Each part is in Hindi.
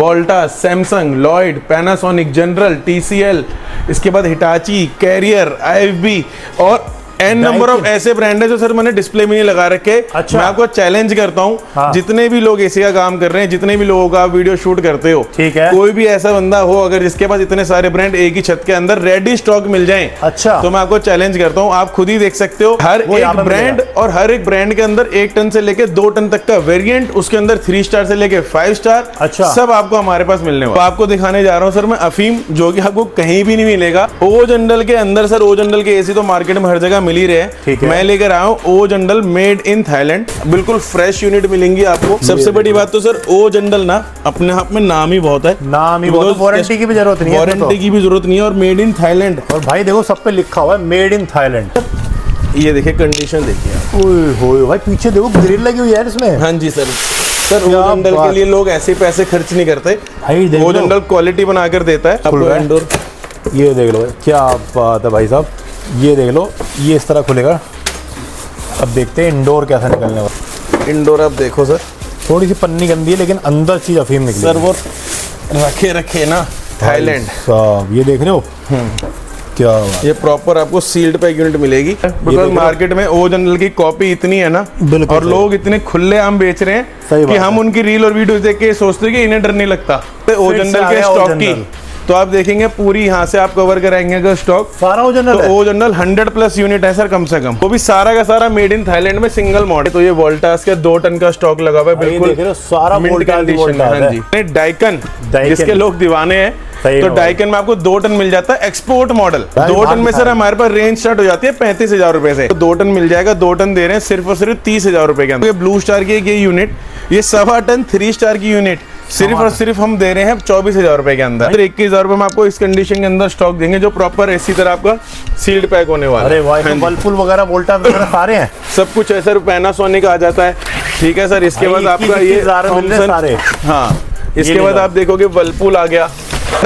Voltas, Samsung, Lloyd, Panasonic, general, TCL, इसके बाद हिटाची, कैरियर, IFB और एन नंबर ऑफ ऐसे ब्रांड है जो सर मैंने डिस्प्ले में नहीं लगा रखे। अच्छा। मैं आपको चैलेंज करता हूँ, हाँ। जितने भी लोग एसी का काम कर रहे हैं, जितने भी लोगों का आप वीडियो शूट करते हो, ठीक है, कोई भी ऐसा बंदा हो अगर जिसके पास इतने सारे ब्रांड एक ही छत के अंदर रेडी स्टॉक मिल जाएं, अच्छा, तो मैं आपको चैलेंज करता हूँ, आप खुद ही देख सकते हो हर एक ब्रांड और हर एक ब्रांड के अंदर 1 टन से लेके 2 टन तक का वेरिएंट, उसके अंदर 3 स्टार से लेके 5 स्टार, अच्छा, सब आपको हमारे पास मिलने वाला। तो आपको दिखाने जा रहा हूँ सर मैं अफीम, जो कि आपको कहीं भी नहीं मिलेगा। ओ जंडल के अंदर सर, ओ जंडल के एसी तो मार्केट में हर जगह मिल ही रहे हैं, मैं लेकर आया हूँ ओ जंडल मेड इन थाईलैंड। बिल्कुल फ्रेश यूनिट मिलेंगी आपको। सबसे बड़ी बात तो सर ओ जंडल ना अपने आप में नाम ही बहुत है, नाम ही बहुत, वारंटी की भी जरूरत नहीं है, वारंटी की भी जरूरत नहीं है, और मेड इन थाईलैंड। और भाई देखो सब पे लिखा हुआ है मेड इन थाईलैंड। ये देखिए कंडीशन देखिए आप। ओए होए भाई, पीछे देखो ग्रिल लगी हुई है इसमें। हाँ जी सर, सर ओ जंडल के लिए लोग ऐसे पैसे खर्च नहीं करते, ओ जंडल क्वालिटी बनाकर देता है आपको। इंडोर ये देख लो, क्या बात है भाई साहब, ये देख लो, ये इस तरह खुलेगा। अब देखते हैं इंडोर कैसा निकलने वाला। इंडोर आप देखो सर, थोड़ी सी पन्नी गंदी है लेकिन अंदर चीज अफीम निकली सर, वो रखे ना थाईलैंड साहब। ये देख रहे हो क्या बात। ये प्रॉपर आपको सील्ड पैक यूनिट मिलेगी, बिकॉज मार्केट में ओ जनरल की कॉपी इतनी है ना, और लोग इतने खुले आम बेच रहे हैं कि हम उनकी रील और वीडियो देख के सोचते हैं कि इन्हें डर नहीं लगता ओ जनरल के स्टॉक की। तो आप देखेंगे पूरी यहाँ से आप कवर कराएंगे अगर स्टॉक सारा ओ जनरल, तो ओ जनरल 100+ यूनिट है सर कम से कम, वो भी सारा का सारा मेड इन थाईलैंड में सिंगल मॉडल। तो ये वोल्टास के 2 टन का स्टॉक लगा हुआ है, बिल्कुल सारा कंडीशन है। हाँ जी, डाइकन जिसके लोग दीवाने हैं, तो डाइकन में आपको 2 टन मिल जाता है एक्सपोर्ट मॉडल। 2 टन में सर हमारे पास रेंज स्टार्ट हो जाती है 35,000 रुपए से, तो 2 टन मिल जाएगा। 2 टन दे रहे हैं सिर्फ और सिर्फ 30,000 रुपए के अंदर। ब्लू स्टार की ये यूनिट, ये 1.25 टन 3 स्टार की यूनिट सिर्फ और सिर्फ हम दे रहे हैं 24,000 रुपए के अंदर। 21,000 रुपए में आपको इस कंडीशन के अंदर स्टॉक देंगे, जो प्रॉपर इसी तरह आपका सील्ड पैक होने वाला है। अरे वाह, वर्लपूल वगैरह वोल्टास वगैरह सारे हैं, सब कुछ है सर। पैनासोनिक आ जाता है, ठीक है सर। इसके बाद आपका ये सारे, हाँ, इसके बाद आप देखोगे वर्लपूल आ गया,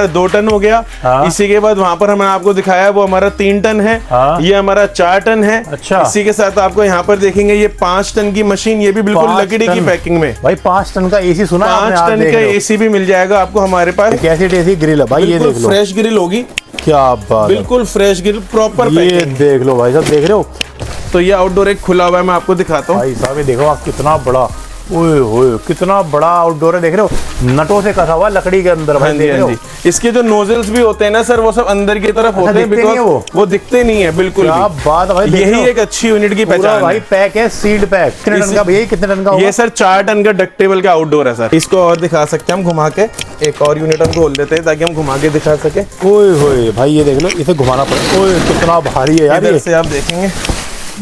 2 टन हो गया। हाँ। इसी के बाद वहां पर हमने आपको दिखाया वो हमारा 3 टन है। हाँ। ये हमारा 4 टन है। अच्छा। इसी के साथ आपको यहाँ पर देखेंगे ये 5 टन की मशीन, ये भी बिल्कुल लकड़ी की पैकिंग में। भाई 5 टन का एसी सुना, 5 टन का एसी भी मिल जाएगा आपको हमारे पास। कैसी एसी ग्रिल है भाई, ये देख लो, फ्रेश ग्रिल होगी। क्या बात, बिल्कुल फ्रेश ग्रिल, प्रॉपर ये देख लो भाई साहब, देख रहे हो। तो ये आउटडोर एक खुला हुआ है, मैं आपको दिखाता हूँ भाई साहब। ये देखो आप, कितना बड़ा, ओए होए कितना बड़ा आउटडोर है, देख रहे हो, नटों से कसा हुआ लकड़ी के अंदर। हाँ जी, हाँ जी। इसके जो नोजल्स भी होते हैं ना सर, वो सब अंदर की तरफ होते हैं, बिकॉज़ वो दिखते नहीं है बिल्कुल। क्या बात है भाई, यही एक अच्छी यूनिट की पहचान है भाई। पैक है, सील्ड पैक। कितने टन का भैया, कितने टन का? ये सर 4 टन का डक्टेबल का आउटडोर है सर। इसको और दिखा सकते हैं हम घुमा के, एक और यूनिट हम खोल देते हैं ताकि हम घुमा के दिखा सके। ओए होए भाई, ये देख लो, इसे घुमाना पड़ेगा। ओए कितना भारी है यार, इधर से आप देखेंगे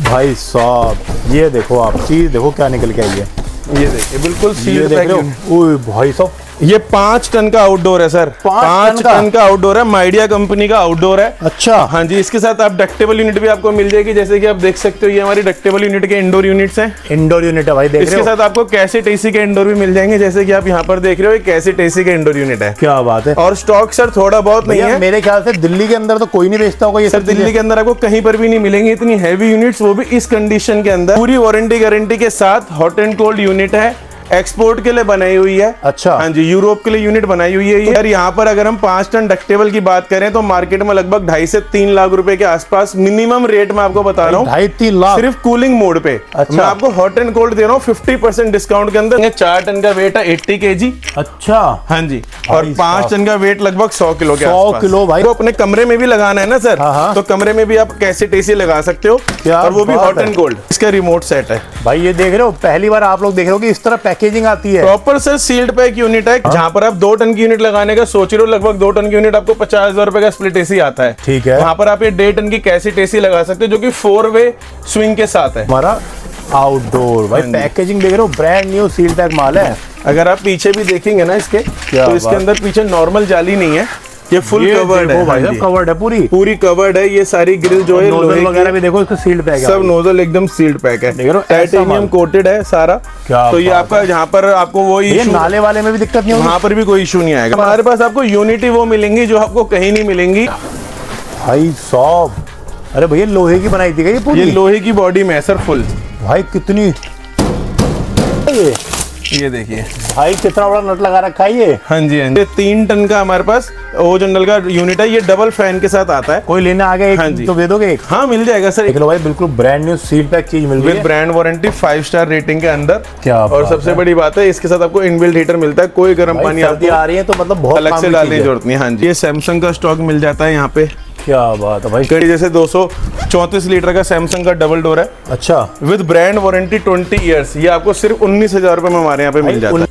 भाई साहब। ये देखो आप, चीज देखो क्या निकल के आई है। ये देखिए बिल्कुल सील्ड पैक। ओए भाई साहब, ये 5 टन का आउटडोर है सर। 5 टन का आउटडोर है, माइडिया कंपनी का आउटडोर है। अच्छा। हाँ जी, इसके साथ आप डक्टेबल यूनिट भी आपको मिल जाएगी, जैसे कि आप देख सकते हो ये हमारी डक्टेबल यूनिट के इंडोर यूनिट्स हैं। इंडोर यूनिट है भाई, देख रहे हो। इसके साथ आपको कैसेट एसी के इंडोर भी मिल जाएंगे, जैसे कि आप यहाँ पर देख रहे हो, ये कैसेट एसी के इंडोर यूनिट है। क्या बात है। और स्टॉक सर थोड़ा बहुत नहीं है, मेरे ख्याल से दिल्ली के अंदर तो कोई नहीं बेचता होगा ये सर। दिल्ली के अंदर आपको कहीं पर भी नहीं मिलेंगे इतनी हैवी यूनिट्स, वो भी इस कंडीशन के अंदर। पूरी वारंटी गारंटी के साथ हॉट एंड कोल्ड यूनिट है, एक्सपोर्ट के लिए बनाई हुई है। अच्छा। हाँ जी, यूरोप के लिए यूनिट बनाई हुई है। यार यहाँ पर अगर हम 5 टन डक्टेबल की बात करें तो मार्केट में लगभग 2.5 से 3 लाख रुपए के आसपास मिनिमम रेट में आपको बता रहा हूँ। 2.5-3 लाख सिर्फ कूलिंग मोड पे। अच्छा। मैं आपको हॉट एंड कोल्ड दे रहा हूँ 50% डिस्काउंट के अंदर। 4 टन का वेट है 80 kg। अच्छा। हाँ जी, और 5 टन का वेट लगभग 100 किलो के आसपास। 100 किलो भाई। तो अपने कमरे में भी लगाना है ना सर। हाँ। तो कमरे में भी आप कैसेट एसी लगा सकते हो, और वो भी हॉट एंड कोल्ड। इसका रिमोट सेट है भाई, ये देख रहे हो, पहली बार आप लोग देख रहे हो कि इस तरह पैकेजिंग आती है। Proper sir sealed pack unit है। जहाँ पर आप 2 टन की यूनिट लगाने का सोच रहे हो, लगभग 2 टन की यूनिट आपको 50,000 रुपए का स्प्लिट एसी आता है। ठीक है। वहाँ पर आप ये 1.5 टन की कैसेट एसी लगा सकते हो, जो कि 4 वे स्विंग के साथ है। हमारा आउटडोर भाई, पैकेजिंग देख रहे हो, ब्रांड न्यू सील्ड पैक माल है। अगर आप पीछे भी देखेंगे ना इसके, तो इसके अंदर पीछे नॉर्मल जाली नहीं है, ये फुल कवर्ड है भाई, कवर्ड है, पूरी कवर्ड है। ये सारी ग्रिल जो है नोजल वगैरह भी देखो, इसका सील्ड पैक है, सब नोजल एकदम सील्ड पैक है, टाइटेनियम कोटेड है सारा। तो ये आपका जहाँ पर आपको वो नाले वाले में भी दिक्कत नहीं होगी, वहाँ पर भी कोई इशू नहीं आएगा। हमारे पास आपको यूनिटी वो मिलेंगी जो आपको कहीं नहीं मिलेंगी भाई साहब। अरे भैया लोहे की बनाई थी ये पूरी? ये लोहे की बॉडी में है सर फुल। भाई कितनी ये देखिए भाई कितना बड़ा नट लगा रखा है ये। हाँ जी, हाँ जी। 3 टन का हमारे पास ओ जनरल का यूनिट है, ये डबल फैन के साथ आता है। कोई लेने आ गया हाँ जी। तो दे दोगे एक? हाँ मिल जाएगा सर। देख लो भाई, बिल्कुल ब्रांड न्यू सील पैक चीज मिल रही विद है, ब्रांड वारंटी 5 स्टार रेटिंग के अंदर। क्या और बात सबसे है। बड़ी बात है, इसके साथ आपको इनबिल्ट हीटर मिलता है, कोई गर्म पानी सर्दी आपको आ रही है तो मतलब बहुत अलग काम से की डालने चीज की है। जरूरत नहीं। हाँ जी, ये सैमसंग का स्टॉक मिल जाता है यहाँ पे। क्या बात है भाई। कड़ी जैसे 234 लीटर का सैमसंग का डबल डोर है अच्छा, विद ब्रांड वारंटी 20 ईयर्स। ये आपको सिर्फ 19,000 रुपए में हमारे यहाँ पे मिल जाता है।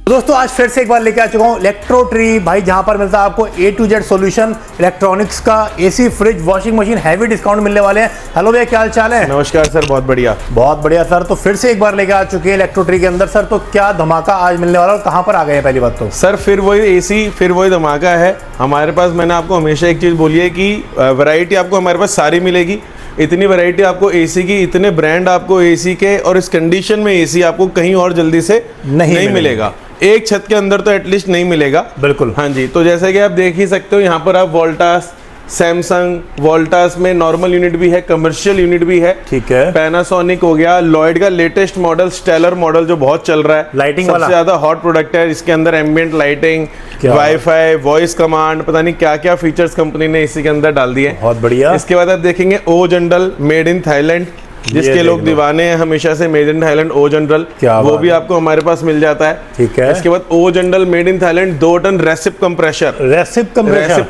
दोस्तों आज फिर से एक बार लेके आ चुका हूँ इलेक्ट्रो ट्री भाई, जहां पर मिलता है आपको A to Z solution electronics का। AC, fridge, washing machine, heavy discount मिलने वाले हैं। हेलो भैया, क्या हाल चाल है? नमस्कार सर, बहुत बढ़िया। बहुत बढ़िया सर। तो फिर से एक बार लेके आ चुके हैं इलेक्ट्रो ट्री के अंदर सर। तो क्या धमाका आज मिलने वाला है और कहां पर आ गए हैं? पहली बात तो सर फिर वही एसी, फिर वही धमाका है हमारे पास। मैंने आपको हमेशा एक चीज बोली है कि वैरायटी आपको हमारे पास सारी मिलेगी। इतनी वैरायटी आपको एसी की, इतने ब्रांड आपको एसी के, और इस कंडीशन में एसी आपको कहीं और जल्दी से नहीं मिलेगा। एक छत के अंदर तो एटलीस्ट नहीं मिलेगा। बिल्कुल। हाँ जी, तो जैसे कि आप देख ही सकते हो, यहाँ पर आप वोल्टास, सैमसंग वोल्टास में नॉर्मल यूनिट भी है, कमर्शियल यूनिट भी है। ठीक है। पैनासोनिक हो गया, लॉयड का लेटेस्ट मॉडल स्टेलर मॉडल जो बहुत चल रहा है, लाइटिंग वाला सबसे ज्यादा हॉट प्रोडक्ट है। इसके अंदर ambient lighting, wifi, voice command, पता नहीं क्या क्या फीचर्स कंपनी ने इसी के अंदर डाल दिए। बहुत बढ़िया। इसके बाद आप देखेंगे O general made in Thailand, जिसके लोग दीवाने हैं हमेशा से, made in Thailand O General, वो भी आपको हमारे पास मिल जाता है। ठीक है। इसके बाद O general made in Thailand 2 ton recip compressor, recip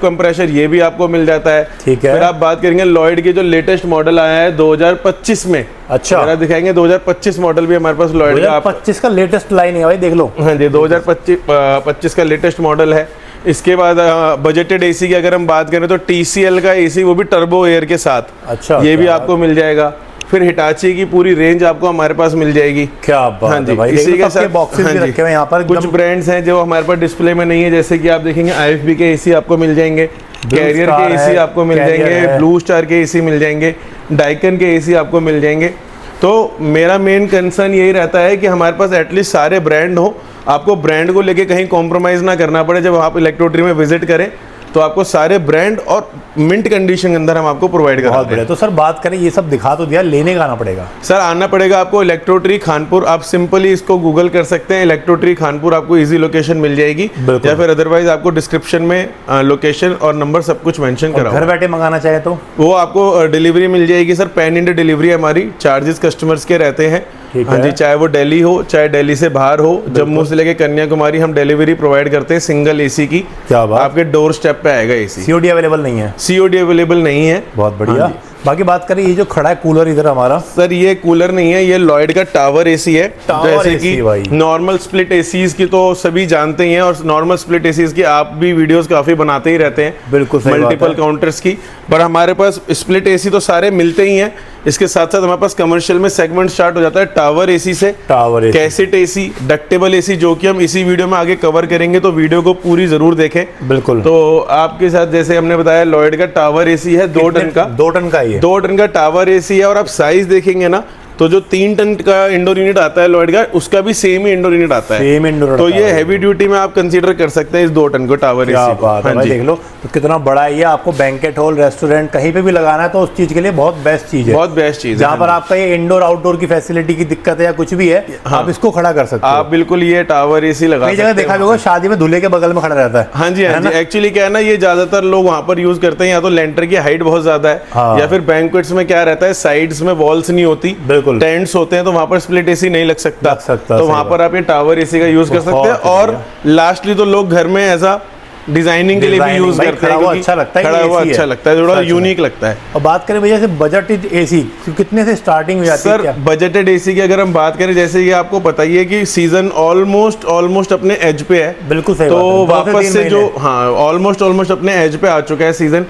compressor ये भी आपको मिल जाता है। ठीक है। फिर आप बात करेंगे लॉयड के जो लेटेस्ट मॉडल आया है 2025 में। अच्छा, जरा दिखाएंगे 2025 मॉडल भी हमारे पास लॉयड का। 2025 का लेटेस्ट लाइन है भाई, देख लो। हाँ जी, 2025 का लेटेस्ट मॉडल है। इसके बाद बजटेड एसी की अगर हम बात करें तो TCL का एसी, वो भी टर्बो एयर के साथ। अच्छा, ये भी आपको मिल जाएगा। फिर हिटाची की पूरी रेंज आपको हमारे पास मिल जाएगी। क्या बात हाँ जी, है भाई। इसी के साथ बॉक्सेस भी रखे हुए हैं यहाँ पर। कुछ ब्रांड्स हैं जो हमारे पास डिस्प्ले में नहीं है, जैसे कि आप देखेंगे IFB के एसी आपको मिल जाएंगे, कैरियर के एसी आपको मिल जाएंगे, ब्लू स्टार के एसी मिल जाएंगे, डाइकन के एसी आपको मिल जाएंगे। तो मेरा मेन कंसर्न यही रहता है कि हमारे पास एटलीस्ट सारे ब्रांड हो, आपको ब्रांड को लेके कहीं कॉम्प्रोमाइज ना करना पड़े। जब आप इलेक्ट्रो ट्री में विजिट करें तो आपको सारे ब्रांड और मिंट कंडीशन के अंदर हम आपको प्रोवाइड कराते हैं। तो सर बात करें, ये सब दिखा तो दिया, लेने का आना पड़ेगा? सर आना पड़ेगा आपको इलेक्ट्रो ट्री खानपुर। आप सिंपली इसको गूगल कर सकते हैं, इलेक्ट्रो ट्री खानपुर, आपको इजी लोकेशन मिल जाएगी। या फिर अदरवाइज आपको डिस्क्रिप्शन में लोकेशन और नंबर सब कुछ मेंशन करा। घर बैठे मंगाना चाहे तो वो आपको डिलीवरी मिल जाएगी सर। पैन इंडिया डिलीवरी हमारी, चार्जेस कस्टमर्स के रहते हैं। हाँ जी, चाहे वो दिल्ली हो, चाहे दिल्ली से बाहर हो, जम्मू से लेके कन्याकुमारी, हम डिलीवरी प्रोवाइड करते हैं सिंगल एसी की। क्या बात। आपके डोर स्टेप पे आएगा एसी। COD अवेलेबल नहीं है? COD अवेलेबल नहीं है। बहुत बढ़िया। बाकी बात करें, ये जो खड़ा है कूलर इधर हमारा, सर ये कूलर नहीं है, ये लॉयड का टावर एसी है। टावर जैसे कि नॉर्मल स्प्लिट एसीज की तो सभी जानते ही हैं, और नॉर्मल स्प्लिट एसीज की आप भी वीडियोस काफी बनाते ही रहते हैं। बिल्कुल सही बात है। मल्टीपल काउंटर्स की, पर हमारे पास स्प्लिट एसी तो सारे मिलते ही हैं। इसके साथ साथ हमारे पास कमर्शियल में सेगमेंट स्टार्ट हो जाता है टावर एसी से। Tower AC, cassette AC, ductable AC, जो कि हम इसी वीडियो में आगे कवर करेंगे, तो वीडियो को पूरी जरूर देखें। बिल्कुल। तो आपके साथ जैसे हमने बताया, लॉयड का टावर एसी है 2 टन का। 2 टन का ही है। 2 टन का टावर एसी है। और आप साइज देखेंगे ना, तो जो 3 टन का इंडोर यूनिट आता है लॉयड का, उसका भी सेम ही इंडोर यूनिट आता है। Same indoor. तो ये हैवी ड्यूटी में आप कंसीडर कर सकते हैं इस 2 टन को टावर एसी। क्या बात है भाई, देख लो तो कितना बड़ा है ये। आपको बैंकेट हॉल, रेस्टोरेंट कहीं पे भी लगाना है तो उस चीज के लिए बहुत बेस्ट चीज है। बहुत बेस्ट चीज है। जहाँ पर आपका ये इंडोर आउटडोर की फैसिलिटी की दिक्कत है या कुछ भी है, आप इसको खड़ा कर सकते हो। आप बिल्कुल ये टावर एसी लगा सकते हैं। जगह देखा होगा, शादी में दूल्हे के बगल में खड़ा रहता है। हाँ जी, हाँ जी। एक्चुअली क्या है ना, ये ज्यादातर लोग वहाँ पर यूज करते हैं, या तो लेंटर की हाइट बहुत ज्यादा है, या फिर बैंक्वेट्स में क्या रहता है, साइड्स में वॉल्स नहीं होती, बिल्कुल टेंट्स होते हैं, तो वहां पर स्प्लिट एसी नहीं लग सकता। तो वहां पर आप ये टावर एसी का यूज कर सकते हैं। और लास्टली तो लोग घर में ऐसा डिजाइनिंग के लिए भी यूज करते हैं, अच्छा लगता है, खड़ा हुआ अच्छा लगता है, थोड़ा यूनिक लगता है। और बात करें भैया से बजटेड एसी, कितने से स्टार्टिंग हो जाती है? सर बजटेड एसी की अगर हम बात करें, जैसे ये आपको पता ही है कि सीजन ऑलमोस्ट अपने एज पे है। बिल्कुल सही तो वापस से जो ऑलमोस्ट अपने एज पे आ चुका है सीजन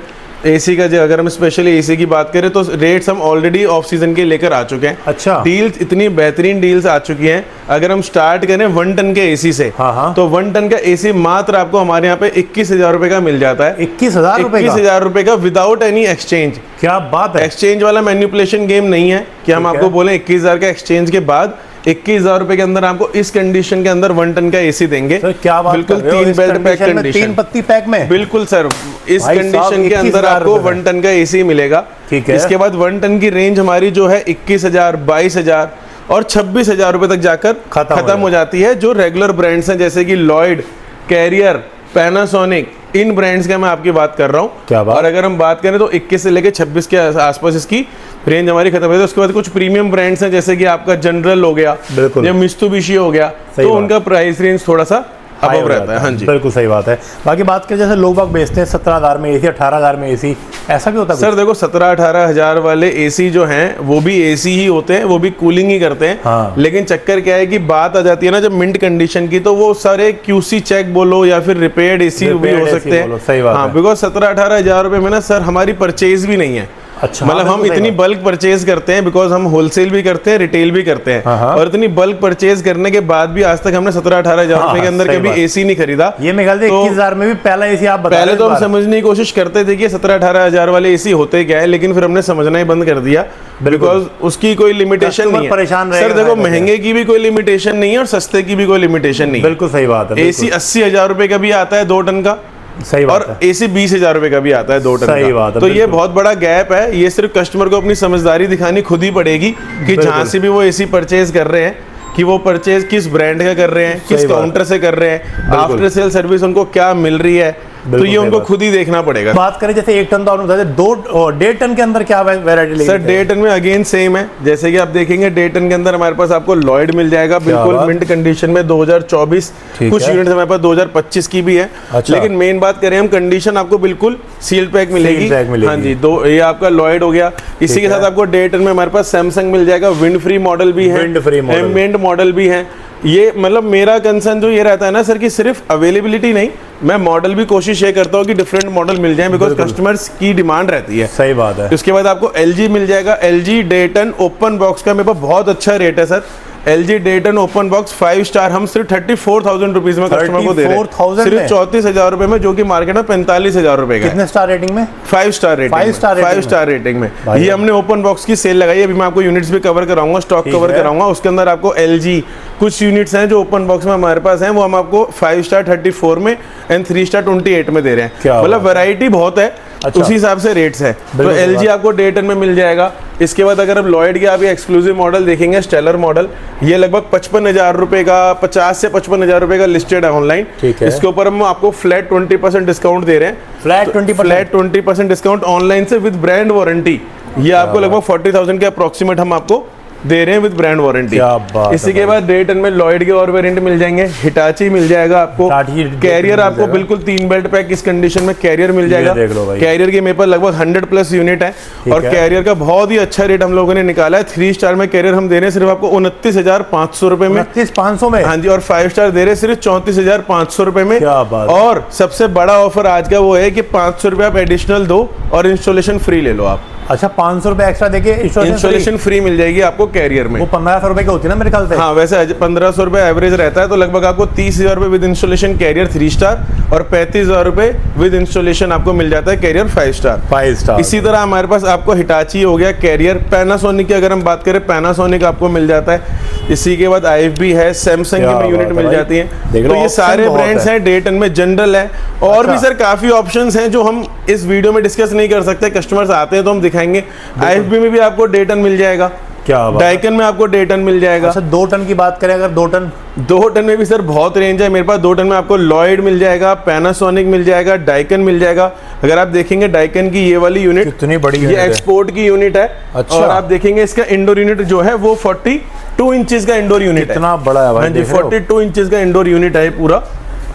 एसी का। अगर हम स्पेशली एसी की बात करें तो रेट्स हम ऑलरेडी ऑफ सीजन के लेकर आ चुके हैं। अच्छा। डील्स, इतनी बेहतरीन डील्स आ चुकी हैं। अगर हम स्टार्ट करें 1 टन के एसी से, तो 1 टन का एसी मात्र आपको हमारे यहाँ पे 21,000 रुपए का मिल जाता है। 21,000 रुपए का विदाउट एनी एक्सचेंज। क्या बात है। एक्सचेंज वाला मैनिपुलेशन गेम नहीं है कि हम आपको बोले 21,000 का एक्सचेंज के बाद 21,000 रुपए के अंदर आपको इस कंडीशन के अंदर 1 टन का एसी देंगे। तो क्या बात बिल्कुल कर रहे हो, 3 इस बेल्ट पैक कंडीशन में, कंडीशन, 3 पत्ती पैक में। बिल्कुल सर, इस भाई साहब, कंडीशन के अंदर 21,000 आपको रुपए 1 टन का एसी मिलेगा। ठीक है। इसके बाद 1 टन की रेंज हमारी जो है 21,000, 22,000 और 26,000 रुपए तक जाकर खत्म हो जाती है। जो रेगुलर ब्रांड्स हैं जैसे कि लॉयड, कैरियर, पैनासोनिक, इन ब्रांड्स का मैं आपकी बात कर रहा हूँ। क्या बात। और अगर हम बात करें तो 21 से लेकर 26 के आसपास इसकी रेंज हमारी खत्म है। तो उसके बाद कुछ प्रीमियम ब्रांड्स हैं जैसे कि आपका जनरल हो गया, बिल्कुल, या मित्सुबिशी हो गया, सही तो बात। उनका प्राइस रेंज थोड़ा सा अबव रहता है। हाँ जी, बिल्कुल सही बात है। बाकी बात करें जैसे लोग बाग बेचते हैं 17,000 में एसी, 18,000 में एसी, ऐसा भी होता है सर देखो 17-18 हजार वाले एसी जो हैं वो भी एसी ही होते हैं, वो भी कूलिंग ही करते हैं। हाँ। लेकिन चक्कर क्या है कि बात आ जाती है ना जब मिंट कंडीशन की, तो वो सारे क्यूसी चेक बोलो या फिर रिपेयर्ड एसी भी हो Repaired सकते AC बोलो, हैं। सही बात हाँ, है। बिकॉज 17-18 हजार रुपए में ना सर हमारी परचेज भी नहीं है। अच्छा, मतलब हम इतनी बल्क परचेज करते हैं, बिकॉज हम होलसेल भी करते हैं, रिटेल भी करते हैं, हाँ। और इतनी बल्क परचेज करने के बाद भी आज तक हमने 17-18 हजार रुपए के अंदर सही कभी बात। एसी नहीं खरीदा। ये मेरे ख्याल से 21,000 में भी पहला एसी आप बता पहले रहे तो हो हम इस बार। समझने की कोशिश करते थे कि 17-18 हजार वाले एसी होते क्या है, लेकिन फिर हमने समझना ही बंद कर दिया, बिकॉज उसकी कोई लिमिटेशन कस्टमर नहीं है। परेशान सर रहेगा, देखो शायद महंगे की भी कोई लिमिटेशन नहीं है और सस्ते की भी कोई लिमिटेशन नहीं है। बिल्कुल सही बात है। एसी 80,000 रुपए का भी आता है 2 टन का, सही बात और है। एसी 20,000 रुपए का भी आता है 2 टन सही का। बात है, तो ये बिल्कुल। बहुत बड़ा गैप है। ये सिर्फ कस्टमर को अपनी समझदारी दिखानी खुद ही पड़ेगी कि जहां से भी वो एसी परचेज कर रहे हैं कि वो परचेज किस ब्रांड का कर रहे हैं, किस सही बात काउंटर से कर रहे हैं, बिल्कुल। आफ्टर सेल सर्विस उनको क्या मिल रही है, तो बिल्कुल ये सही उनको बात। खुद ही देखना पड़ेगा। बात करें जैसे 1 टन तो आपने बताया, 1.5 टन के अंदर क्या वैरायटी सर 1.5 टन में अगेन सेम है। जैसे कि आप देखेंगे 1.5 टन के अंदर हमारे पास आपको लॉयड मिल जाएगा बिल्कुल बात। मिंट कंडीशन में 2024, ठीक कुछ है। यूनिट्स हमारे पास 2025 की भी है। अच्छा। लेकिन मेन बात करें हम, कंडीशन आपको बिल्कुल सील्ड पैक मिलेगी। पैक मिलेगी। हाँ जी, दो ये आपका लॉयड हो गया। इसी के है। साथ आपको 1.5 टन में हमारे पास सैमसंग मिल जाएगा, विंड फ्री मॉडल भी है, wind free model. Ambient model भी है। ये मतलब मेरा कंसर्न जो ये रहता है ना सर कि सिर्फ अवेलेबिलिटी नहीं, मैं मॉडल भी कोशिश ये करता हूँ कि डिफरेंट मॉडल मिल जाए, बिकॉज बिल्कुल। कस्टमर्स की डिमांड रहती है। सही बात है। उसके बाद आपको LG मिल जाएगा। LG डेटन ओपन बॉक्स का मेरे पास बहुत अच्छा रेट है sir. LG डेटन open box 5 star हम सिर्फ 34,000 रुपीज में कस्टमर को दे रहे हैं, 34,000 सिर्फ में? 34,000 रुपए में, जो कि मार्केट में 45,000 रुपए का है। कितने स्टार रेटिंग में? 5 star rating 5 star rating 5 star rating में। भाई ये हमने ओपन बॉक्स की सेल लगाई है। अभी मैं आपको यूनिट्स भी कवर कराऊंगा, स्टॉक ठीक कवर है। कराऊंगा। उसके अंदर आपको LG कुछ यूनिट्स हैं जो ओपन बॉक्स में हमारे पास हैं, वो हम आपको 5 स्टार 34 में एंड 3 स्टार 28 में दे रहे हैं। क्या मतलब बात है। वैरायटी बहुत है, अच्छा। उसी हिसाब से रेट्स हैं। तो बिल्कुल सही LG बात। आपको 1.5 टन में मिल जाएगा। इसके बाद अगर आप लॉयड के आप एक्सक्लूसिव मॉडल देखेंगे, स्टेलर मॉडल, ये लगभग 55,000 रुपए का, 50 से 55,000 रुपए का लिस्टेड है ऑनलाइन। ठीक है। इसके ऊपर हम आपको फ्लैट 20% डिस्काउंट दे रहे हैं। फ्लैट 20%? फ्लैट 20% डिस्काउंट ऑनलाइन से विद ब्रांड वारंटी। ये आपको लगभग 40,000 के अप्रोक्सीमेट हम आपको दे रहे हैं विद ब्रांड वारंटी। क्या बात है इसी के बाद 1.5 टन में लॉयड के और वेरिएंट मिल जाएंगे। हिटाची मिल जाएगा आपको, हिटाची कैरियर मिल आपको जाएगा। बिल्कुल 3 बेल्ट पैक इस कंडीशन में कैरियर मिल जाएगा। देख लो भाई। कैरियर के मेरे पास लगभग 100+ यूनिट है, और है। कैरियर का बहुत ही अच्छा रेट हम लोगों ने निकाला है। 3 स्टार में कैरियर हम दे रहे हैं सिर्फ आपको 29,500 रुपए में। 29,500 में? हाँ जी, और 5 स्टार दे रहे हैं सिर्फ 34,500 रुपए में। क्या बात है। और सबसे बड़ा ऑफर आज का वो है कि 500 रुपए आप एडिशनल दो और इंस्टॉलेशन फ्री ले लो आप। अच्छा, 500 रुपए एक्स्ट्रा देके इंस्टॉलेशन फ्री मिल जाएगी आपको कैरियर में। वो 1500 रुपए की होती है ना मेरे ख्याल से? हाँ, वैसे 1500 रुपए एवरेज रहता है, तो लगभग आपको 30,000 रुपए विद इंस्टॉलेशन कैरियर 3 स्टार और 35,000 रुपए विद इंस्टॉलेशन आपको मिल जाता है कैरियर 5 स्टार। 5 स्टार। इसी तरह हमारे पास आपको हिटाची हो गया, कैरियर, पैनासोनिक की अगर हम बात करें, पैनासोनिक आपको मिल जाता है। इसी के बाद IFB है, सैमसंग की क्या में यूनिट बात है मिल भाई। जाती है। देख लो, तो ये option सारे बहुत ब्रांड्स है। हैं। 1.5 टन में जनरल है, और भी अच्छा। सर काफी ऑप्शंस हैं जो हम इस वीडियो में डिस्कस नहीं कर सकते। कस्टमर्स आते हैं तो हम दिखाएंगे। IFB में भी आपको 1.5 टन मिल जाएगा। क्या बात है। डाइकन में आपको 1.5 टन मिल जाएगा। अच्छा, 2 टन की बात करें अगर 2 टन? 2 टन में भी सर बहुत रेंज है मेरे पास। 2 टन में आपको लॉयड मिल जाएगा, पैनासोनिक मिल जाएगा, डाइकन मिल जाएगा। अगर आप देखेंगे डाइकन की ये वाली यूनिट, कितनी बड़ी ये यूनिट है। एक्सपोर्ट की यूनिट है। अच्छा। और आप देखेंगे इसका इंडोर यूनिट जो है वो 42 इंचेस का इंडोर यूनिट है। कितना बड़ा है भाई, हाँ जी, देख रहे हो? 42 इंचेस का इंडोर यूनिट है पूरा।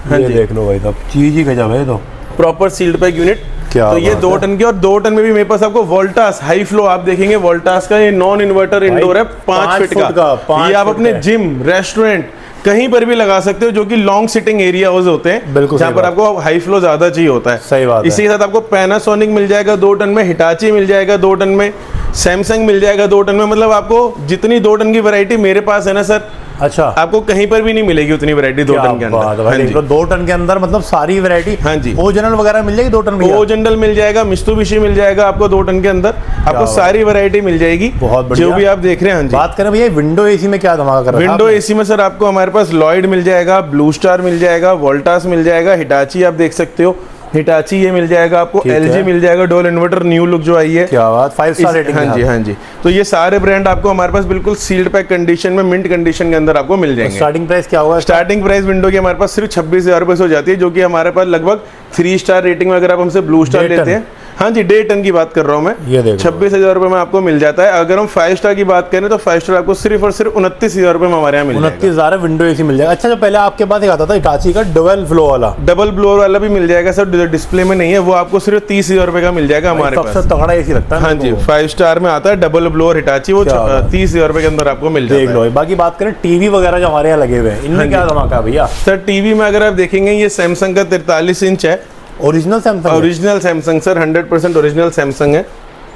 हाँ ये जी, देख लो भाई, तब चीज ही गजब है। तो प्रॉपर सील्ड पैक यूनिट। क्या तो ये बात 2 है। टन की, और 2 टन में भी मेरे पास आपको वोल्टास हाई फ्लो आप देखेंगे। वोल्टास का ये नॉन इन्वर्टर इंडोर है, 5 5 फीट फुट का, 5 ये आप फुट अपने का है। जिम, रेस्टोरेंट कहीं पर भी लगा सकते हो, जो कि लॉन्ग सिटिंग एरियाज होते हैं, बिल्कुल जहाँ सही पर बात। आपको हाई फ्लो ज्यादा चाहिए होता है। सही बात है। इसी के साथ आपको पैनासोनिक मिल जाएगा 2 टन में, हिटाची मिल जाएगा 2 टन में, सैमसंग मिल जाएगा 2 टन में। मतलब आपको जितनी 2 टन की वैरायटी मेरे पास है ना सर, अच्छा, आपको कहीं पर भी नहीं मिलेगी उतनी वैरायटी 2 टन के अंदर। हाँ जी, 2 टन के अंदर मतलब सारी वैरायटी। हाँ जी, ओरिजिनल वगैरह मिल जाएगी 2 टन में? ओरिजिनल मिल जाएगा, मित्सुबिशी मिल जाएगा आपको 2 टन के अंदर, आपको सारी वैरायटी मिल जाएगी। बहुत बढ़िया, जो भी आप देख रहे हैं। हाँ जी, बात करें भैया विंडो एसी में क्या धमाका कर रहा है? विंडो एसी में सर आपको हमारे पास लॉयड मिल जाएगा, ब्लू स्टार मिल जाएगा, वोल्टास मिल जाएगा, हिटाची आप देख सकते हो, हिटाची ये मिल जाएगा आपको, एलजी मिल जाएगा, डोल इन्वर्टर न्यू लुक जो आई है। क्या बात, 5 स्टार रेटिंग। हाँ जी, हाँ जी, तो ये सारे ब्रांड आपको हमारे पास बिल्कुल सील्ड पैक कंडीशन में, मिंट कंडीशन के अंदर आपको मिल जाएंगे। स्टार्टिंग प्राइस क्या होगा? स्टार्टिंग प्राइस विंडो की हमारे पास सिर्फ 26,000 रुपए से हो जाती है, जो कि हमारे पास लगभग 3 स्टार रेटिंग में अगर आप हमसे ब्लू स्टार लेते हैं। हाँ जी, 1.5 टन की बात कर रहा हूँ मैं, ये देखो 26,000 रुपए में आपको मिल जाता है। अगर हम 5 स्टार की बात करें तो 5 स्टार आपको सिर्फ और सिर्फ 29,000 रुपए में हमारे यहाँ मिल जाएगा। 29,000 मिल जाएगा। अच्छा, जो पहले आपके पास एक आता था हिटाची का डबल फ्लो वाला, डबल ब्लोअर वाला भी मिल जाएगा सर, डिस्प्ले में नहीं है, वो आपको सिर्फ 30,000 रुपए का मिल जाएगा हमारे पास। सबसे तगड़ा एसी लगता है। हाँ जी, 5 स्टार में आता है डबल ब्लोअर हिटाची, वो 30,000 रुपए के अंदर आपको मिल जाएगा। देख लो। बाकी बात करें टीवी वगैरह जो हमारे यहाँ लगे हुए हैं, इनमें क्या धमाका है भैया? सर टीवी में अगर आप देखेंगे ये सैमसंग का 43 इंच है, original Samsung? Original Samsung sir, 100% original Samsung है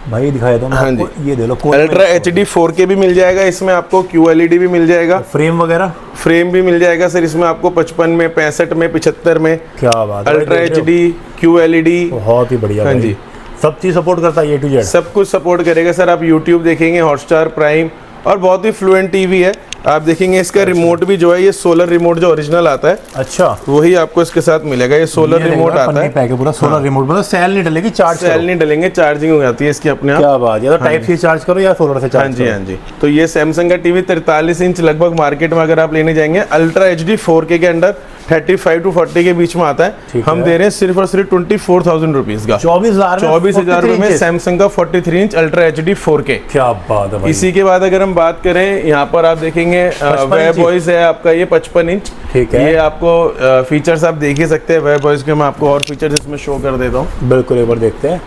भाई। दिखाया था हाँ जी, ये दे लो। अल्ट्रा HD 4K भी मिल जाएगा इसमें आपको, QLED भी मिल जाएगा, फ्रेम वगैरह फ्रेम भी मिल जाएगा सर इसमें आपको 55 में, 65 में, 75 में। क्या बात है, अल्ट्रा HD QLED बहुत ही बढ़िया। हाँ जी, सब चीज सपोर्ट करता है, A to Z सब कुछ सपोर्ट करेगा सर। आप YouTube देखेंगे, हॉटस्टार, प्राइम, और बहुत ही फ्लुएंट टीवी है। आप देखेंगे इसका रिमोट भी जो है ये सोलर रिमोट जो ओरिजिनल आता है, अच्छा, वही आपको इसके साथ मिलेगा। ये सोलर रिमोट आता है, पैक है पूरा सोलर रिमोट, मतलब सेल नहीं डलेगी, सेल नहीं डलेंगे, चार्जिंग हो जाती है इसकी अपने आप। क्या बात, या तो टाइप सी चार्ज करो या सोलर से चार्ज। हाँ जी, हाँ जी, तो ये सैमसंग का टीवी 43 इंच लगभग मार्केट में अगर आप लेने जाएंगे अल्ट्रा HD 4K के अंडर 35 to 40 के बीच में आता है। हम दे रहे हैं सिर्फ और सिर्फ 24,000 रुपीज का, 24,000 रुपए में सैमसंग का 43 इंच अल्ट्रा HD 4K। क्या बात है भाई। इसी के बाद अगर हम बात करें, यहाँ पर आप देखेंगे वेब वॉइस है आपका, ये 55 इंच। ठीक है, ये आपको फीचर्स आप देख ही सकते हैं वेब वॉइस के, मैं आपको और फीचर्स इसमें शो कर देता हूँ। बिल्कुल, एक बार देखते हैं।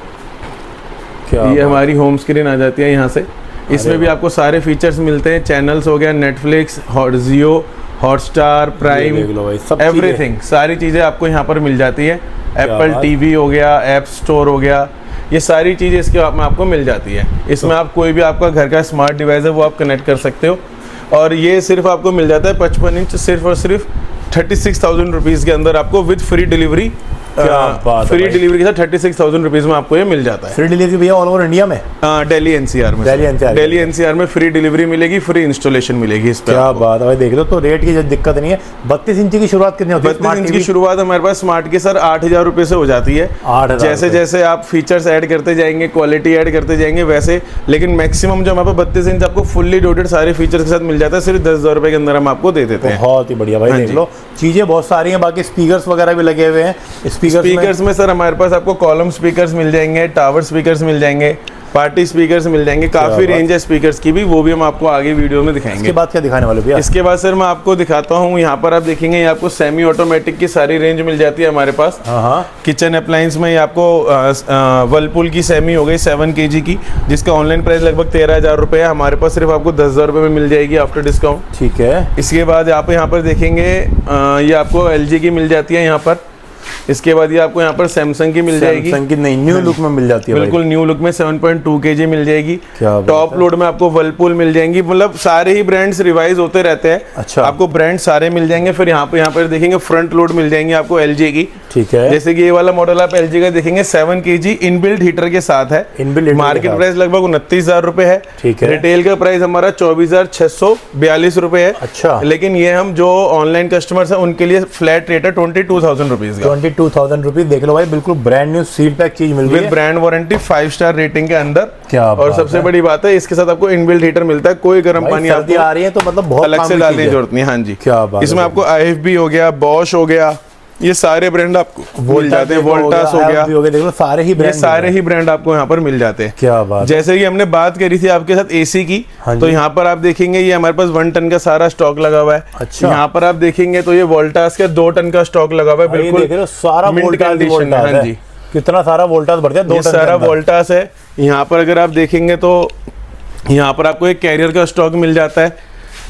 क्या ये हमारी होम स्क्रीन आ जाती है यहाँ से, इसमें भी आपको सारे फीचर्स मिलते हैं। चैनल्स हो गया, नेटफ्लिक्स, जियो, हॉटस्टार, प्राइम, एवरीथिंग, सारी चीज़ें आपको यहाँ पर मिल जाती है। एप्पल टीवी हो गया, ऐप स्टोर हो गया, ये सारी चीज़ें इसके में आपको मिल जाती है। इसमें आप कोई भी आपका घर का स्मार्ट डिवाइस है वो आप कनेक्ट कर सकते हो। और ये सिर्फ आपको मिल जाता है 55 इंच सिर्फ और सिर्फ 36,000 रुपीज़ के अंदर आपको with free delivery. Free delivery के साथ 36,000 रुपीज में आपको ये मिल जाता है। फ्री डिलीवरी भैया ऑल ओवर इंडिया में? दिल्ली NCR में, दिल्ली NCR में फ्री डिलीवरी मिलेगी, फ्री इंस्टॉलेशन मिलेगी इस पे। क्या बात है भाई, देख लो। तो रेट की दिक्कत नहीं है। 32 इंच की शुरुआत कितनी होती है? 32 इंच की शुरुआत हमारे पास स्मार्ट की सर 8,000 रुपए से हो जाती है। जैसे जैसे आप फीचर्स ऐड करते जाएंगे, क्वालिटी ऐड करते जाएंगे वैसे, लेकिन मैक्सिमम जो हमारे पास 32 इंच आपको फुल्ली लोडेड सारे फीचर्स के साथ मिल जाता है, सिर्फ 10,000 रुपए के अंदर हम आपको दे देते हैं। बहुत ही बढ़िया भाई, देख लो चीजें बहुत सारी हैं। बाकी स्पीकर्स वगैरह भी लगे हुए हैं। स्पीकर्स में सर हमारे पास आपको कॉलम स्पीकर्स मिल जाएंगे, टावर स्पीकर्स मिल जाएंगे, पार्टी स्पीकर्स मिल जाएंगे, काफी रेंज है स्पीकर्स की भी, वो भी हम आपको आगे वीडियो में दिखाएंगे। इसके बाद क्या दिखाने वाले भैया? इसके बाद सर मैं आपको दिखाता हूँ, यहाँ पर आप देखेंगे ये आपको सेमी ऑटोमेटिक की सारी रेंज मिल जाती है हमारे पास। किचन अप्लायंस में ये आपको वर्लपूल की सेमी हो गई 7 kg की, जिसका ऑनलाइन प्राइस लगभग 13,000 रुपये है, हमारे पास सिर्फ आपको 10,000 रुपये में मिल जाएगी आफ्टर डिस्काउंट। ठीक है। इसके बाद आप यहाँ पर देखेंगे ये आपको LG की मिल जाती है यहाँ पर। इसके बाद ये आपको यहाँ पर सैमसंग की मिल जाएगी, सैमसंग की नहीं, न्यू लुक में मिल जाती है, बिल्कुल न्यू लुक में 7.2 kg मिल जाएगी। टॉप लोड में आपको वर्लपूल मिल जाएंगी, मतलब सारे ही ब्रांड्स रिवाइज होते रहते हैं। अच्छा, आपको ब्रांड सारे मिल जाएंगे। फिर यहाँ पर देखेंगे फ्रंट लोड मिल जाएंगे आपको LG की। ठीक है। जैसे कि ये वाला मॉडल आप LG का देखेंगे 7 kg इनबिल्ट हीटर के साथ है। मार्केट प्राइस लगभग 29,000 रुपए है। ठीक है। रिटेल का प्राइस हमारा 24,642 रुपए है। अच्छा, लेकिन ये हम जो ऑनलाइन कस्टमर्स है उनके लिए फ्लैट रेट है 22,000 रुपीज का। 22,000 रुपीज। देख लो भाई, बिल्कुल ब्रांड न्यू सील पैक चीज मिल रही है, ब्रांड वारंटी 5 स्टार रेटिंग के अंदर। क्या और सबसे बड़ी बात है इसके साथ आपको इनबिल्ट हीटर मिलता है, कोई गर्म पानी आपको आ रही है तो मतलब बहुत अलग से डालने की जरूरत नहीं। हाँ जी, क्या बात। इसमें आपको IFB हो गया, बॉश हो गया, ये सारे ब्रांड आपको मिल जाते हैं। वोल्टास हो गया, देख लो सारे ही ब्रांड आपको यहाँ पर मिल जाते हैं। क्या बात। जैसे कि हमने बात करी थी आपके साथ AC की, तो यहाँ पर आप देखेंगे ये हमारे पास 1 टन का सारा स्टॉक लगा हुआ है। अच्छा, यहाँ पर आप देखेंगे तो ये वोल्टास का 2 टन का स्टॉक लगा हुआ है, बिल्कुल सारा कंडीशन है। हाँ जी, कितना सारा वोल्टास बढ़ गया, 2 टन सारा वोल्टास है। यहाँ पर अगर आप देखेंगे तो यहाँ पर आपको एक कैरियर का स्टॉक मिल जाता है।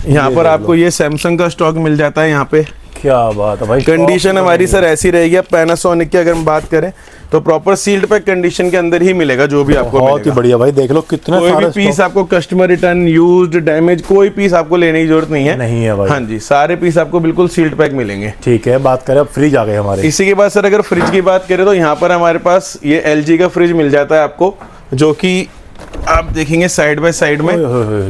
यहाँ पर आपको ये सैमसंग का स्टॉक मिल जाता है यहाँ पे। क्या बात है भाई, कंडीशन हमारी सर ऐसी रहेगी। अब पैनासोनिक की अगर हम बात करें तो प्रॉपर सील्ड पैक कंडीशन के अंदर ही मिलेगा जो भी आपको बहुत ही बढ़िया भाई, देख लो कितने कोई सारे भी पीस आपको कस्टमर रिटर्न, यूज्ड, डैमेज, कोई पीस आपको लेने की जरूरत नहीं है। नहीं है भाई। हाँ जी, सारे पीस आपको बिल्कुल सील्ड पैक मिलेंगे। ठीक है, बात करें अब फ्रिज आ गए हमारे। इसी के बाद सर अगर फ्रिज की बात करें तो यहाँ पर हमारे पास ये LG का फ्रिज मिल जाता है आपको, जो कि आप देखेंगे साइड बाय साइड में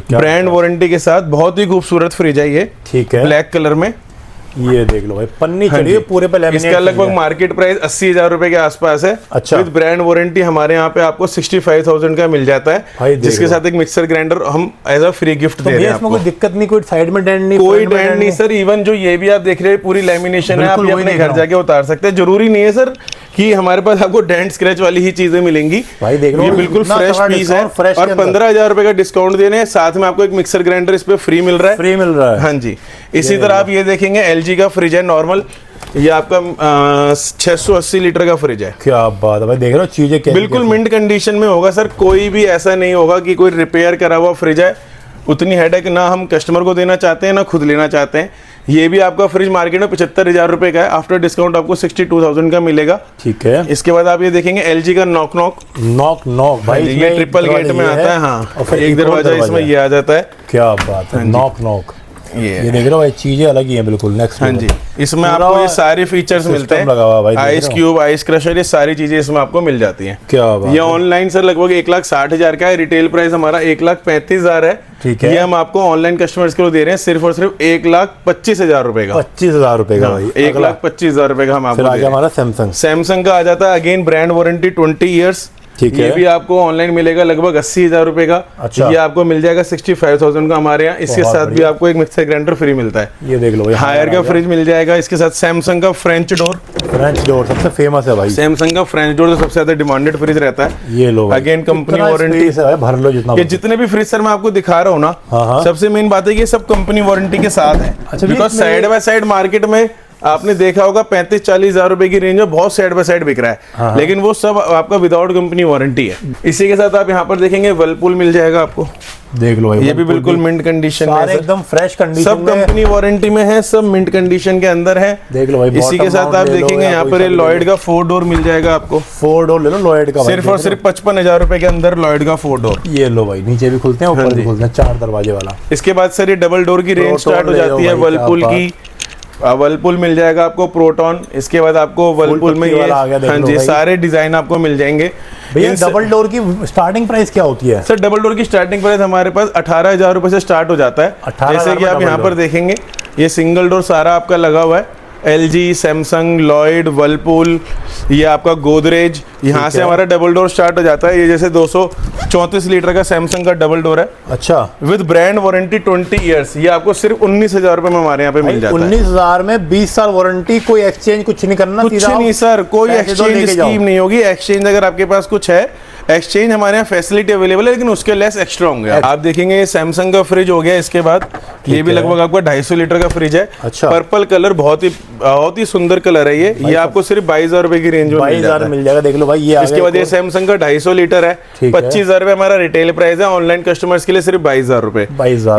ब्रांड वारंटी के साथ। बहुत ही खूबसूरत फ्रिज है ये, ठीक है, ब्लैक कलर में। ये देख लो भाई, पन्नी चढ़ी है पूरे पे लैमिनेट। इसका लगभग मार्केट प्राइस 80,000 रुपए के आसपास है। अच्छा। विद ब्रांड वारंटी हमारे यहाँ पे आपको 65,000 का मिल जाता है, जिसके साथ एक मिक्सर ग्राइंडर हम एज अ फ्री गिफ्ट दे रहे हैं। इसमें कोई दिक्कत नहीं, कोई साइड में डेंट नहीं, कोई डेंट नहीं सर। इवन जो ये भी आप देख रहे हैं पूरी लैमिनेशन है, आप ये अपने घर जाके उतार सकते हैं। जरूरी नहीं है सर कि हमारे पास आपको डेंट स्क्रैच वाली ही चीजें मिलेंगी भाई। देख लो ये बिल्कुल फ्रेश पीस है और 15,000 रुपए का डिस्काउंट दे रहे हैं, साथ में आपको एक मिक्सर ग्राइंडर इस पे फ्री मिल रहा है। हाँ जी। इसी तरह आप ये देखेंगे LG का फ्रिज है नॉर्मल, ये आपका 680 लीटर का फ्रिज है। क्या बात है भाई, देख रहे हो चीजें कैसी बिल्कुल मिंट कंडीशन में होगा सर। कोई भी ऐसा नहीं होगा कि कोई रिपेयर करा हुआ फ्रिज है। उतनी हेडेक ना हम कस्टमर को देना चाहते हैं ना खुद लेना चाहते हैं। ये भी आपका फ्रिज मार्केट में 75,000 रुपए का है, आफ्टर डिस्काउंट आपको 62,000 का मिलेगा। ठीक है। इसके बाद आप ये देखेंगे LG का नॉक भाई, ये ट्रिपल गेट में आता है। हाँ, एक दरवाजा इसमें ये आ जाता है। क्या बात है, नॉक ये देख रहे हो भाई, चीजें अलग ही हैं बिल्कुल नेक्स्ट। हाँ जी, इसमें आपको ये सारे फीचर्स मिलते हैं, आइस क्यूब, आइस क्रशर, ये सारी चीजें इसमें आपको मिल जाती हैं। क्या बात, ये ऑनलाइन सर लगभग 1,60,000 का है, रिटेल प्राइस हमारा 1,35,000 है। ठीक है। ये हम आपको ऑनलाइन कस्टमर्स को दे रहे हैं सिर्फ और सिर्फ 1,25,000 रुपए का। 25,000 रुपए का भाई, 1,25,000 रुपए का हम आपको दे रहे हैं। हमारा सैमसंग का आ जाता है, अगेन ब्रांड वारंटी 20 ईयर्स। ठीक है। ये भी आपको ऑनलाइन मिलेगा लगभग 80,000 रुपए का। अच्छा। ये आपको मिल जाएगा 65,000 का हमारे यहाँ। इसके साथ भी आपको एक मिक्सर ग्राइंडर फ्री मिलता है। ये देख लो, हायर का फ्रिज मिल जाएगा। इसके साथ सैमसंग का फ्रेंच डोर सबसे फेमस है भाई। सैमसंग का फ्रेंच डोर सबसे ज्यादा डिमांडेड फ्रिज रहता है। ये लो अगेन कंपनी वारंटी है, भर लो जितना। ये जितने भी फ्रिज सर मैं आपको दिखा रहा हूँ ना, सबसे मेन बात है कि सब कंपनी वारंटी के साथ है। Because side by side market में आपने देखा होगा 35-40 हजार रुपए की रेंज में बहुत साइड बाय साइड बिक रहा है, लेकिन वो सब आपका विदाउट कंपनी वारंटी है। इसी के साथ आप यहाँ पर देखेंगे वर्लपूल मिल जाएगा आपको। देख लो भाई, ये भी बिल्कुल मिंट कंडीशन में है, एकदम फ्रेश कंडीशन, सब कंपनी वारंटी में है, सब मिंट कंडीशन के अंदर है। देख लो भाई। इसी के साथ आप देखेंगे यहाँ पर लॉयड का 4 डोर मिल जाएगा आपको। 4 डोर ले लो लॉयड का, सिर्फ और सिर्फ 55,000 रुपए के अंदर लॉयड का 4 डोर। ये लो भाई, नीचे भी खुलते हैं ऊपर भी खुलते हैं, 4 दरवाजे वाला। इसके बाद सर ये डबल डोर की रेंज स्टार्ट हो जाती है वर्लपूल की। वर्लपूल मिल जाएगा आपको प्रोटॉन। इसके बाद आपको वर्लपूल में ये हाँ जी सारे डिजाइन आपको मिल जाएंगे। भैया डबल डोर की स्टार्टिंग प्राइस क्या होती है? सर डबल डोर की स्टार्टिंग प्राइस हमारे पास 18,000 रुपए से स्टार्ट हो जाता है। जैसे कि आप यहाँ पर देखेंगे ये सिंगल डोर सारा आपका लगा हुआ है। LG, सैमसंग, लॉयड, वर्लपूल, ये आपका गोदरेज, यहाँ से हमारा डबल डोर स्टार्ट हो जाता है। ये जैसे 234 लीटर का सैमसंग का डबल डोर है। अच्छा। With brand warranty 20 years. ये आपको सिर्फ 19,000 रुपए में हमारे यहाँ पे मिल जाता है। 19,000 में 20 साल वारंटी, कोई एक्सचेंज कुछ नहीं करना, कुछ नहीं सर, कोई एक्सचेंज स्कीम नहीं होगी। एक्सचेंज अगर आपके पास कुछ है, एक्सचेंज हमारे यहाँ फैसिलिटी अवेलेबल है, लेकिन उसके लेस एक्स्ट्रा होंगे। आप देखेंगे ये सैमसंग का फ्रिज हो गया। इसके बाद ये भी लगभग आपका 250 लीटर का फ्रिज है। अच्छा। पर्पल कलर, बहुत ही सुंदर कलर है ये आपको सिर्फ 22,000 रुपए की रेंज में 22,000 मिल जाएगा। देख लो भाई, ये इसके बाद ये सैमसंग का 250 लीटर है, 25,000 रुपए हमारा रिटेल प्राइस है। ऑनलाइन कस्टमर्स के लिए सिर्फ 22,000 रुपए।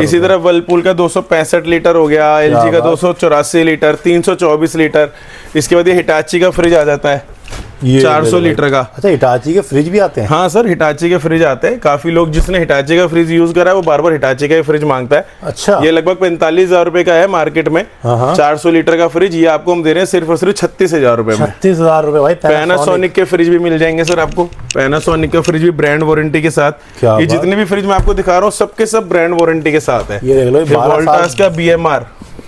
इसी तरह वर्लपूल का 265 लीटर हो गया, LG का 284 लीटर, 324 लीटर। इसके बाद ये हिटाची का फ्रिज आ जाता है 400 लीटर का। अच्छा, हिटाची के फ्रिज भी आते हैं? हाँ सर, हिटाची के फ्रिज आते हैं। काफी लोग जिसने हिटाची का फ्रिज यूज करा है वो बार बार हिटाची का ही फ्रिज मांगता है। अच्छा। ये लगभग 45,000 रुपए का है मार्केट में। 400 लीटर का फ्रिज ये आपको हम दे रहे हैं सिर्फ और सिर्फ 36,000 रुपए में। 36,000 रुपए भाई। पैनासोनिक के फ्रिज भी मिल जाएंगे सर आपको। पैनासोनिक का फ्रिज भी ब्रांड वारंटी के साथ। ये जितने भी फ्रिज मैं आपको दिखा रहा हूँ सबके सब ब्रांड वारंटी के साथ है। ये देख लो, वोल्टास का BMR।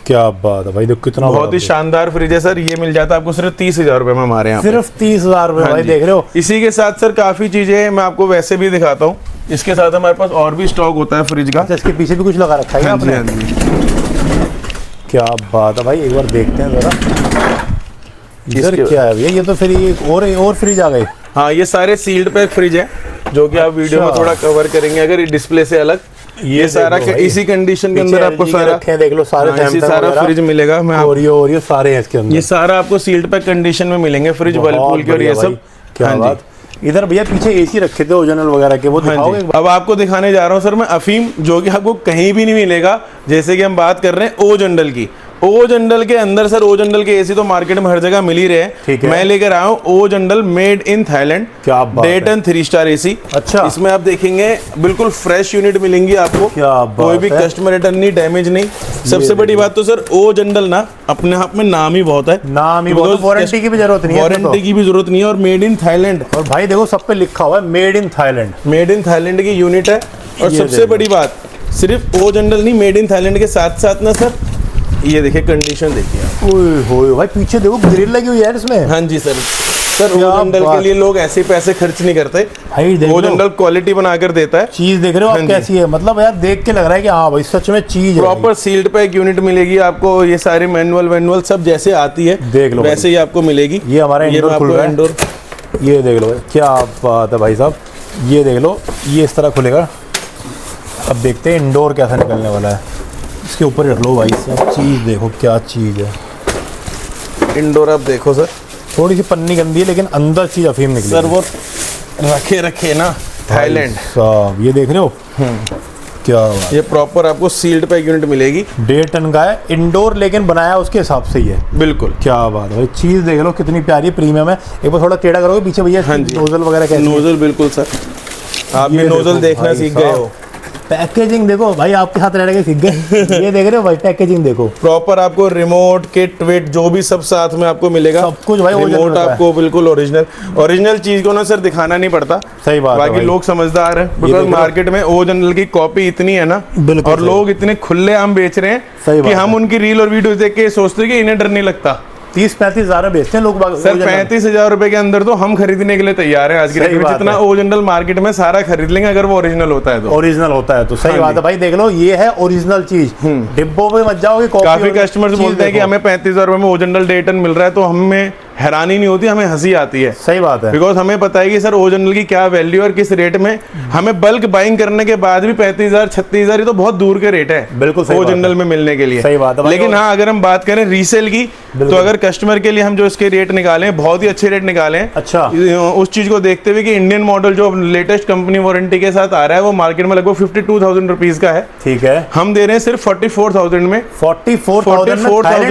क्या बात है भाई, देखो कितना बहुत ही शानदार फ्रिज है सर। ये मिल जाता है आपको सिर्फ 30,000 रुपए में हमारे यहाँ। सिर्फ 30,000 रुपए भाई, देख रहे हो। इसी के साथ सर काफी चीजें मैं आपको वैसे भी दिखाता हूँ। इसके साथ हमारे पास और भी स्टॉक होता है फ्रिज का। इसके पीछे भी कुछ लगा रखा है आपने? क्या बात है भाई, एक बार देखते हैं जरा इधर क्या है भैया। ये तो फिर ये और फ्रिज आ गए। हाँ, ये सारे सील्ड पैक फ्रिज है जो कि आप वीडियो में थोड़ा कवर करेंगे अगर डिस्प्ले से अलग। ये सारा इसी कंडीशन के अंदर आपको सारा देख लो, सारे सारा फ्रिज मिलेगा। मैं और सारे हैं इसके अंदर। ये सारा आपको सील्ड पैक कंडीशन में मिलेंगे फ्रिज वर्लपूल के और ये सब। क्या बात। इधर भैया पीछे एसी रखे थे ओरिजिनल वगैरह के, वो दिखाओगे? अब आपको दिखाने जा रहा हूँ सर मैं अफीम, जो कि आपको कहीं भी नहीं मिलेगा। जैसे कि हम बात कर रहे हैं ओ जंडल की, ओ जनरल के अंदर सर, ओ जनरल के एसी तो मार्केट में हर जगह मिल ही रहे ठीक हैं। है। मैं लेकर आया हूँ ओ जनरल मेड इन थाईलैंड। क्या बात है। डेटन 3 स्टार एसी। अच्छा। इसमें आप देखेंगे बिल्कुल फ्रेश यूनिट मिलेंगी आपको। क्या बात कोई भी है। कस्टमर रिटर्न नहीं, डैमेज नहीं। सबसे बड़ी बात तो सर ओ जनरल ना अपने आप में नाम ही बहुत है। नाम ही बहुत, वारंटी की भी जरूरत नहीं है। वारंटी की भी जरूरत नहीं है और मेड इन थाईलैंड। और भाई देखो सब पे लिखा हुआ है made in Thailand. Made in Thailand की यूनिट है। और ये सबसे देखो। बड़ी बात, सिर्फ ओ जनरल नहीं, मेड इन थाईलैंड के साथ साथ ना सर, ये देखिए कंडीशन देखिए आप। ओए होए भाई, पीछे देखो ग्रिल लगी हुई है यार इसमें। हाँ जी सर। सर क्या ओ जनरल बात। के लिए लोग ऐसे पैसे खर्च नहीं करते। भाई देख ओ लो। जनरल क्वालिटी बनाकर देता है। चीज देख रहे हो आप हाँ जी। कैसी है, मतलब यार देख के लग रहा है कि हाँ भाई सच में चीज है। प्रॉपर सील्ड पैक यूनिट मिलेगी आपको। ये सारे मैनुअल सब जैसे आती है देख लो वैसे ही आपको मिलेगी। ये हमारा इंडोर मैं खुल आपको रहा है। इंडोर ये देख लो भाई, क्या बात है भाई साहब। ये देख लो, ये इस तरह खुलेगा। अब देखते हैं इंडोर कैसा निकलने वाला है। इसके ऊपर रख लो भाई साहब, चीज़ देखो क्या चीज़ है। इंडोर आप देखो सर। थोड़ी सी पन्नी गंदी है लेकिन अंदर चीज़ अफीम निकली सर वो रखे ना थाईलैंड। साहब ये देख रहे हो क्या बात। ये प्रॉपर आपको सील्ड पैक यूनिट मिलेगी। 1.5 टन का है इंडोर, लेकिन बनाया उसके हिसाब से ही है। बिल्कुल। क्या बात है भाई, चीज़ देख लो कितनी प्यारी प्रीमियम है। एक बार थोड़ा टेढ़ा करोगे पीछे भैया। हाँ जी। नोजल वगैरह कैसे। नोजल बिल्कुल सर, आप भी ये नोजल देखो देखना भाई सीख गए हो। पैकेजिंग देखो भाई, आपके साथ रह के सीख गए। ये देख रहे हो भाई, पैकेजिंग देखो। प्रॉपर आपको रिमोट किट विट जो भी सब साथ में आपको मिलेगा। सब कुछ भाई original रिमोट का है। आपको बिल्कुल ओरिजिनल चीज को ना सर दिखाना नहीं पड़ता। सही बात है बाकी भाई। लोग समझदार हैं, देख बिकॉज रहे हो? मार्केट में ओ जनरल की कॉपी इतनी है ना, बिल्कुल और सही। लोग इतने खुले आम बेच रहे सही हैं कि बात हम है। उनकी रील और वीडियो देख के सोचते हैं कि इन्हें डर नहीं लगता। 30-35 हजार में बेचते हैं लोग सर 35,000 रुपए के अंदर तो हम खरीदने के लिए तैयार हैं आज की सही डेट में। बात जितना है। ओ जनरल मार्केट में सारा खरीद लेंगे अगर वो ओरिजिनल होता है तो। ओरिजिनल होता है तो सही हाँ बात जी। है भाई। देख लो ये है ओरिजिनल चीज, डिब्बों पे मत जाओगे। काफी कस्टमर्स बोलते हैं कि हमें 35,000 रुपए में ओरिजिनल डेटन मिल रहा है, तो हमें हैरानी नहीं होती, हमें हंसी आती है। सही बात है। बिकॉज हमें पता है कि सर ओरिजिनल की क्या वैल्यू और किस रेट में। हमें बल्क बाइंग करने के बाद भी 35,000 36,000 ये तो बहुत दूर के रेट है बिल्कुल सही बात ओरिजिनल है। में मिलने के लिए। सही बात है भाई। लेकिन हाँ, अगर हम बात करें रीसेल की, तो अगर कस्टमर के लिए हम जो इसके रेट निकाले हैं, बहुत ही अच्छे रेट निकाले हैं। अच्छा। उस चीज को देखते हुए कि इंडियन मॉडल जो लेटेस्ट कंपनी वारंटी के साथ आ रहा है वो मार्केट में लगभग 52,000 रुपीज का है। ठीक है। हम दे रहे हैं सिर्फ 44,000 में। 44,000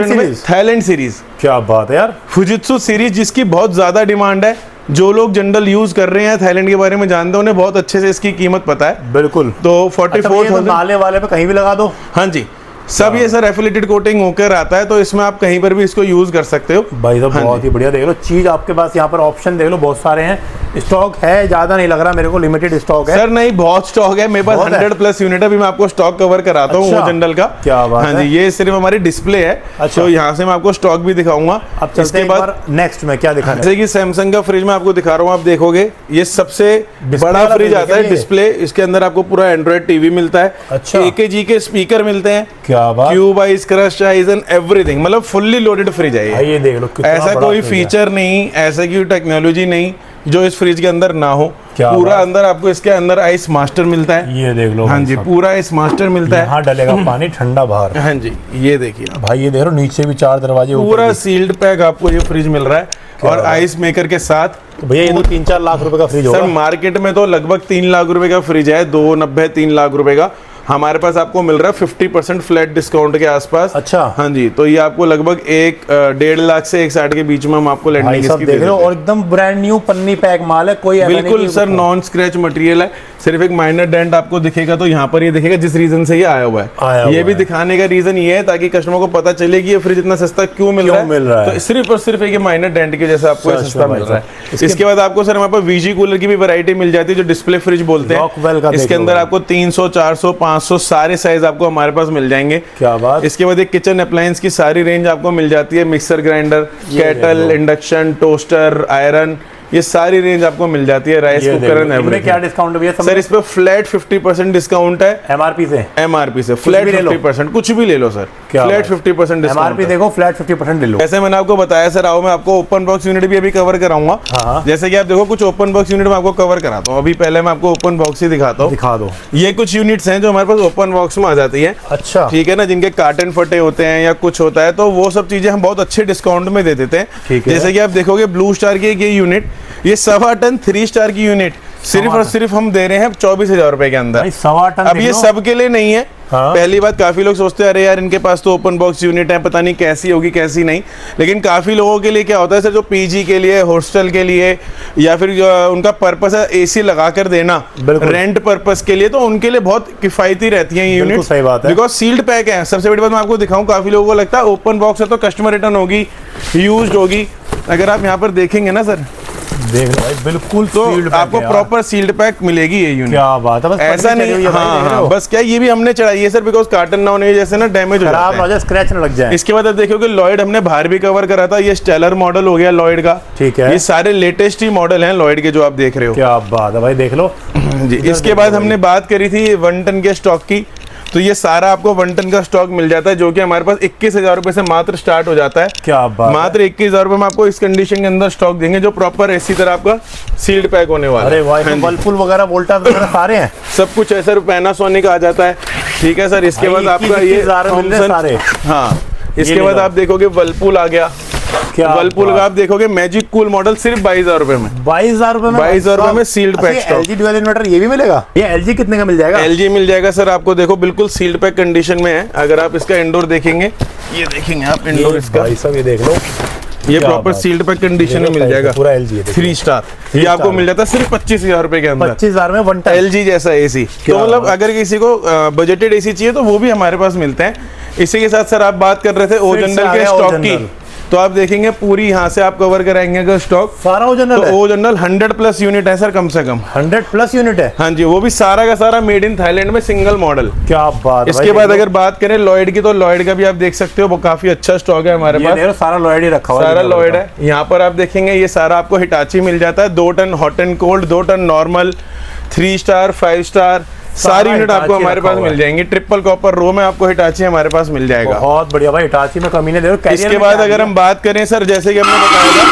में थाईलैंड सीरीज। क्या बात है यार। फुजित्सु सीरीज जिसकी बहुत ज्यादा डिमांड है। जो लोग जनरल यूज कर रहे हैं, थाईलैंड के बारे में जानते हैं, उन्हें बहुत अच्छे से इसकी कीमत पता है। बिल्कुल। तो अच्छा भैया, तो 44,000। नाले वाले पे कहीं भी लगा दो। हाँ जी, सब ये सर एफिलेटेड कोटिंग होकर आता है, तो इसमें आप कहीं पर भी इसको यूज कर सकते हो। भाई साहब हाँ बहुत ही बढ़िया। देख लो चीज आपके पास यहाँ पर ऑप्शन देख लो, बहुत सारे हैं। स्टॉक है, ज्यादा नहीं लग रहा मेरे को, लिमिटेड स्टॉक है। सर नहीं, बहुत स्टॉक है मेरे पास। बहुत है। 100+ यूनिट है। अभी मैं आपको स्टॉक कवर कराता हूँ अच्छा। वो जनरल का। क्या बात हाँ है। जी, ये सिर्फ हमारी डिस्प्ले है। अच्छा। तो यहाँ से मैं आपको स्टॉक भी दिखाऊंगा। अब चलते इसके हैं एक बाद बार नेक्स्ट में क्या दिखाना है। जैसे कि सैमसंग का फ्रिज मैं आपको दिखा रहा हूँ, आप देखोगे ये सबसे डिस्प्ले बड़ा वाला फ्रिज फ्रिज आता है है। ये? डिस्प्ले, इसके अंदर आपको पूरा एंड्रॉइड टीवी मिलता है। अच्छा। AKG के स्पीकर मिलते हैं। क्या बात। Cube ice, crush ice and everything, मतलब फुल्ली लोडेड फ्रिज है भाई ये। ये देख लो कितना ऐसा बड़ा कोई फ्रिज है। फीचर नहीं, ऐसा कोई टेक्नोलॉजी नहीं जो इस फ्रिज के अंदर ना हो। क्या पूरा बात। अंदर आपको इसके अंदर आइस मास्टर मिलता है। ये देख लो हाँ भाई जी, साहब। पूरा आइस मास्टर मिलता है। यहाँ डलेगा पानी ठंडा बाहर। हाँ जी, ये देखिए आप, भाई ये देख लो नीचे भी 4 दरवाजे ऊपर पूरा भी। सील्ड पैक आपको ये फ्रिज मिल रहा है और आइस मेकर के साथ। तो भैया ये तो 3-4 लाख रुपए का फ्रिज सर होगा। मार्केट में तो लगभग 3 लाख रुपए का फ्रिज है, 290 3 लाख रुपए का। हमारे पास आपको मिल रहा है 50% फ्लैट डिस्काउंट के आसपास। अच्छा। हाँ जी, तो ये आपको लगभग 1.5 लाख से 1.60 के बीच में हम आपको भाई लैंडिंग साहब इसकी देख दे रहे हो, देते हैं। और एकदम ब्रांड न्यू पन्नी पैक माल है। कोई ऐसा नहीं बिल्कुल कि- सर, नॉन स्क्रैच मटेरियल है। सिर्फ एक माइनर डेंट आपको दिखेगा तो यहाँ पर ये दिखेगा जिस रीजन से ये आया हुआ आया है। ये हुआ भी है। दिखाने का रीजन ये है ताकि कस्टमर को पता चले कि ये फ्रिज इतना सस्ता क्यों मिल रहा है। तो सिर्फ और सिर्फ एक माइनर डेंट की वजह से आपको ये सच सस्ता में मिल भाई रहा है। साहब। इसके बाद आपको सर हमारे पास VG कूलर की भी वैरायटी मिल जाती है जो डिस्प्ले फ्रिज बोलते Rockwell का हैं। देख इसके लो अंदर भाई। आपको 300 400 500 सारे साइज आपको हमारे पास मिल जाएंगे। क्या बात। इसके बाद एक किचन अप्लायंस की सारी रेंज आपको मिल जाती है। Mixer grinder, kettle, induction, toaster, iron, ये सारी रेंज आपको मिल जाती है। राइस ये कुकर देखो, एंड इनमें एवरीथिंग। क्या डिस्काउंट है भैया? सर इस पे फ्लैट 50% डिस्काउंट है MRP से। MRP से। फ्लैट भी ले लो। 50%, कुछ भी ले लो सर। क्या फ्लैट बात। 50% डिस्काउंट MRP देखो, फ्लैट 50% ले लो। जैसे मैंने आपको बताया सर, आओ मैं आपको ओपन बॉक्स यूनिट भी अभी कवर कराऊंगा। हाँ। जैसे कि आप देखो कुछ ओपन बॉक्स यूनिट में आपको कवर कराता हूँ। अभी पहले मैं आपको ओपन बॉक्स ही दिखाता हूँ। दिखा दो। ये कुछ यूनिट्स हैं जो हमारे पास ओपन बॉक्स में आ जाती है। अच्छा। ठीक है ना, जिनके कार्टन फटे होते हैं या कुछ होता है तो वो सब चीजें हम बहुत अच्छे डिस्काउंट में दे देते हैं। ठीक है। जैसे कि आप देखोगे ब्लू स्टार की ये यूनिट, ये 1.25 टन 3 स्टार की यूनिट सिर्फ और सिर्फ हम दे रहे हैं 24,000 रुपए के अंदर। भाई 1.25 टन अब ये सबके लिए नहीं है। हाँ। पहली बात, काफी लोग सोचते हैं अरे यार इनके पास तो ओपन बॉक्स यूनिट है, पता नहीं कैसी होगी कैसी नहीं, लेकिन काफी लोगों के लिए क्या होता है सर, जो पीजी के लिए, हॉस्टल के लिए, या फिर जो उनका पर्पस है एसी लगा कर देना रेंट पर्पस के लिए, तो उनके लिए बहुत किफायती रहती है ये यूनिट। सही बात है, बिकॉज सील्ड पैक है। सबसे बड़ी बात मैं आपको दिखाऊं, काफी लोगों को लगता है ओपन बॉक्स है तो कस्टमर रिटर्न होगी, यूज्ड होगी। अगर आप यहाँ पर देखेंगे ना सर, देख लो भाई, बिल्कुल तो आपको प्रॉपर सील्ड पैक मिलेगी ये यूनिट। क्या बात है, बस ऐसा नहीं, हाँ, बस क्या ये भी हमने चढ़ाई है सर, बिकॉज कार्टन ना होने की वजह से ना डैमेज हो जाता है, स्क्रैच न लग जाए। इसके बाद आप देखोगे लॉयड हमने बाहर भी कवर करा था, ये स्टेलर मॉडल हो गया लॉयड का। ठीक है, ये सारे लेटेस्ट ही मॉडल हैं लॉयड के जो आप देख रहे हो। क्या बात है भाई, देख लो जी। इसके बाद हमने बात करी थी 1 टन के स्टॉक की, तो ये सारा आपको 1 टन का स्टॉक मिल जाता है, जो कि हमारे पास 21,000 रुपए से मात्र स्टार्ट हो जाता है। क्या बात, मात्र 21,000 रुपए में आपको इस कंडीशन के अंदर स्टॉक देंगे, जो प्रॉपर इसी तरह आपका सील्ड पैक होने वाला है। अरे वाह, वर्लपूल वगैरह वोल्टास वगैरह सारे हैं, सब कुछ है सर, पैनासोनिक आ जाता है। ठीक है सर। इसके बाद आपका ये सारे, हाँ, इसके बाद आप देखोगे वर्लपूल आ गया। वर्लपूल का आप देखोगे मैजिक कूल मॉडल सिर्फ 22,000 रुपए में, 22,000 रुपए में, 22,000 रुपए में sealed pack stock. LG dual inverter ये भी मिलेगा? ये एलजी कितने का मिल जाएगा? एलजी मिल जाएगा सर आपको, देखो बिल्कुल सील्ड पैक कंडीशन में है। अगर आप इसका इंडोर देखेंगे, ये देखेंगे आप इंडोर इसका, भाई सब ये देख लो, ये प्रॉपर सील्ड पैक कंडीशन में मिल जाएगा, पूरा एलजी 3 स्टार। ये आपको मिल जाता है सिर्फ 25,000 रुपए के अंदर, 25,000 में 1 टन एलजी जैसा एसी। तो मतलब अगर किसी को बजटेड एसी चाहिए तो वो भी हमारे पास मिलते हैं। इसी के साथ सर आप बात कर रहे थे ओजनल के स्टॉक की, तो आप देखेंगे पूरी यहाँ से आप कवर कराएंगे अगर स्टॉक सारा ओजनल है, तो ओजनल 100+ यूनिट है सर, कम से कम 100+ यूनिट है। हाँ जी, वो भी सारा का सारा मेड इन थाईलैंड में, सिंगल मॉडल। क्या बात। इसके बाद अगर बात करें लॉयड की, तो लॉयड का भी आप देख सकते हो, वो काफी अच्छा स्टॉक है हमारे पास। सारा लॉयड ही रखा हुआ है, सारा लॉयड है। यहाँ पर आप देखेंगे ये सारा आपको हिटाची मिल जाता है, 2 ton hot and cold, 2 ton normal, 3 star, 5 star, सारी यूनिट आपको हमारे पास मिल जाएंगी। ट्रिपल कॉपर रो में आपको हिटाची हमारे पास मिल जाएगा। बहुत बढ़िया भाई, हिटाची में कमी नहीं दे रहे। इसके बाद अगर हम बात करें सर, जैसे कि हमने बताया था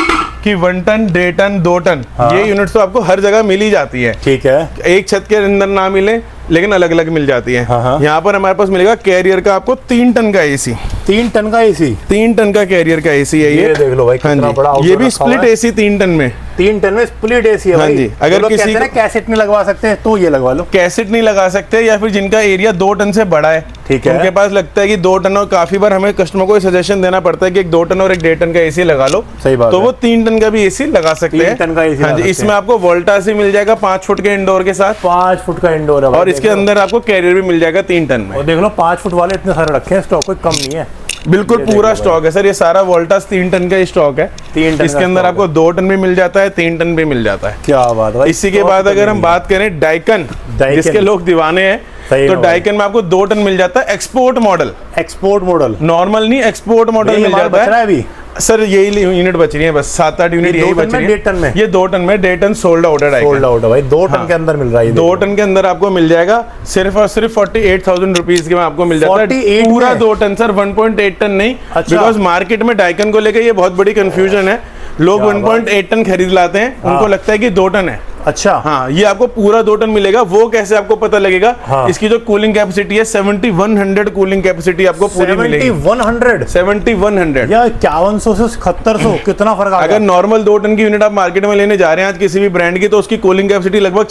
कि 1 टन, 1.5 टन, 2 टन, ये यूनिट तो आपको हर जगह मिल ही जाती है। ठीक है, एक छत के अंदर ना मिले लेकिन अलग अलग मिल जाती है। यहाँ पर हमारे पास मिलेगा कैरियर का आपको 3 टन का एसी, 3 टन का एसी, 3 टन का कैरियर का एसी है ये देख लो भाई, कितना बड़ा। ये भी स्प्लिट एसी 3 टन में, 3 टन में स्प्लिट एसी है। हाँ जी। अगर किसी को कैसेट नहीं लगवा सकते तो ये लगवा लो, कैसेट नहीं लगा सकते, या फिर जिनका एरिया 2 टन से बड़ा है, ठीक है, उनके पास लगता है कि 2 टन, और काफी बार हमें कस्टमर को सजेशन देना पड़ता है कि एक 2 टन और एक 1.5 टन का एसी लगा लो। सही बात तो वो 3 टन का भी एसी लगा सकते हैं। 3 टन का एसी, हाँ जी। इसमें आपको वोल्टास ही मिल जाएगा 5 फुट के इंडोर के साथ, 5 फुट का इंडोर है, और इसके अंदर आपको कैरियर भी मिल जाएगा 3 टन में। और देख लो 5 फुट वाले इतने सारे रखे हैं, स्टॉक कोई कम नहीं है, बिल्कुल पूरा स्टॉक है सर। ये सारा वोल्टास 3 टन का स्टॉक है। 3 टन इसके अंदर आपको 2 टन भी मिल जाता है, 3 टन भी मिल जाता है। क्या बात है। इसी के बाद अगर हम बात करें डाइकन, जिसके लोग दीवाने हैं, तो डाइकन में आपको 2 टन मिल जाता है, export model. Export model, normal नहीं, एक्सपोर्ट मॉडल मिल जाता है अभी सर। यही यूनिट बच रही है बस, 7-8 यूनिट यही बच रही है। 1.5 टन में, ये 2 टन में, 1.5 टन सोल्ड आउट है। सोल्ड आउट है भाई, 2 टन के अंदर मिल रहा है। 2 टन के अंदर आपको मिल जाएगा सिर्फ और सिर्फ 48,000 रुपीज के में आपको मिल जाता है पूरा 2 टन सर, 1.8 टन नहीं। बिकॉज मार्केट में डाइकन को लेकर ये बहुत बड़ी कंफ्यूजन है, लोग 1.8 टन खरीद लाते हैं, उनको लगता है कि 2 टन है। अच्छा, हाँ, ये आपको पूरा 2 टन मिलेगा। वो कैसे आपको पता लगेगा? इसकी जो कूलिंग कैपेसिटी है 7100 कूलिंग कैपेसिटी आपको पूरी मिलेगी। 7100 या 5100 से 7100 कितना फर्क आ गया? अगर नॉर्मल 2 टन की यूनिट आप मार्केट में लेने जा रहे हैं आज किसी भी ब्रांड की, तो उसकी कूलिंग कैपेसिटी लगभग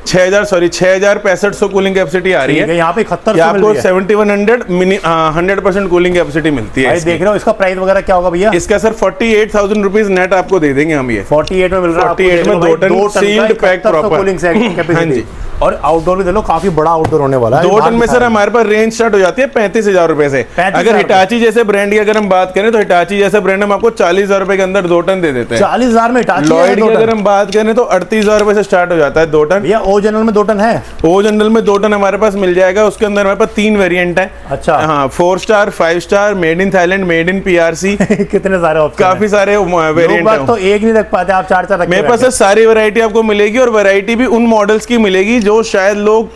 6,6500 कूलिंग कैपेसिटी आ रही है। यहाँ पे 7100 आपको 7100 100% कूलिंग कैपेसिटी मिलती है। देख रहे हो, इसका प्राइस वगैरह क्या होगा भैया? इसका सर 48,000 रुपीज नेट आपको दे देंगे हम। ये 48 में मिल रहा है, 48 में 2 ton sealed pack proper cooling capacity. हाँ जी। और आउटडोर भी देखो, काफी बड़ा आउटडोर होने वाला है। 2 टन में सर हमारे पास रेंज स्टार्ट हो जाती है 35,000 रुपए से। अगर हिटाची जैसे ब्रांड की अगर हम बात करें, तो हिटाची जैसे ब्रांड हम आपको 40,000 रुपए के अंदर 2 टन दे देते हैं। 40,000 में हिटाची। लॉयड की अगर हम बात करें तो 38,000 रुपए से स्टार्ट हो जाता है 2 टन। भैया ओ जनरल में 2 टन है? ओ जनरल में 2 टन हमारे पास मिल जाएगा। उसके अंदर हमारे पास 3 वेरिएंट है। अच्छा, हाँ, 4 star, 5 star, made in Thailand, made in PRC। कितने सारे ऑप्शन, काफी सारे वेरिएंट है। तो एक नहीं रख पाते आप, 4 मेरे पास सारी वैरायटी आपको मिलेगी, और वैरायटी भी उन मॉडल्स की मिलेगी जो शायद लोग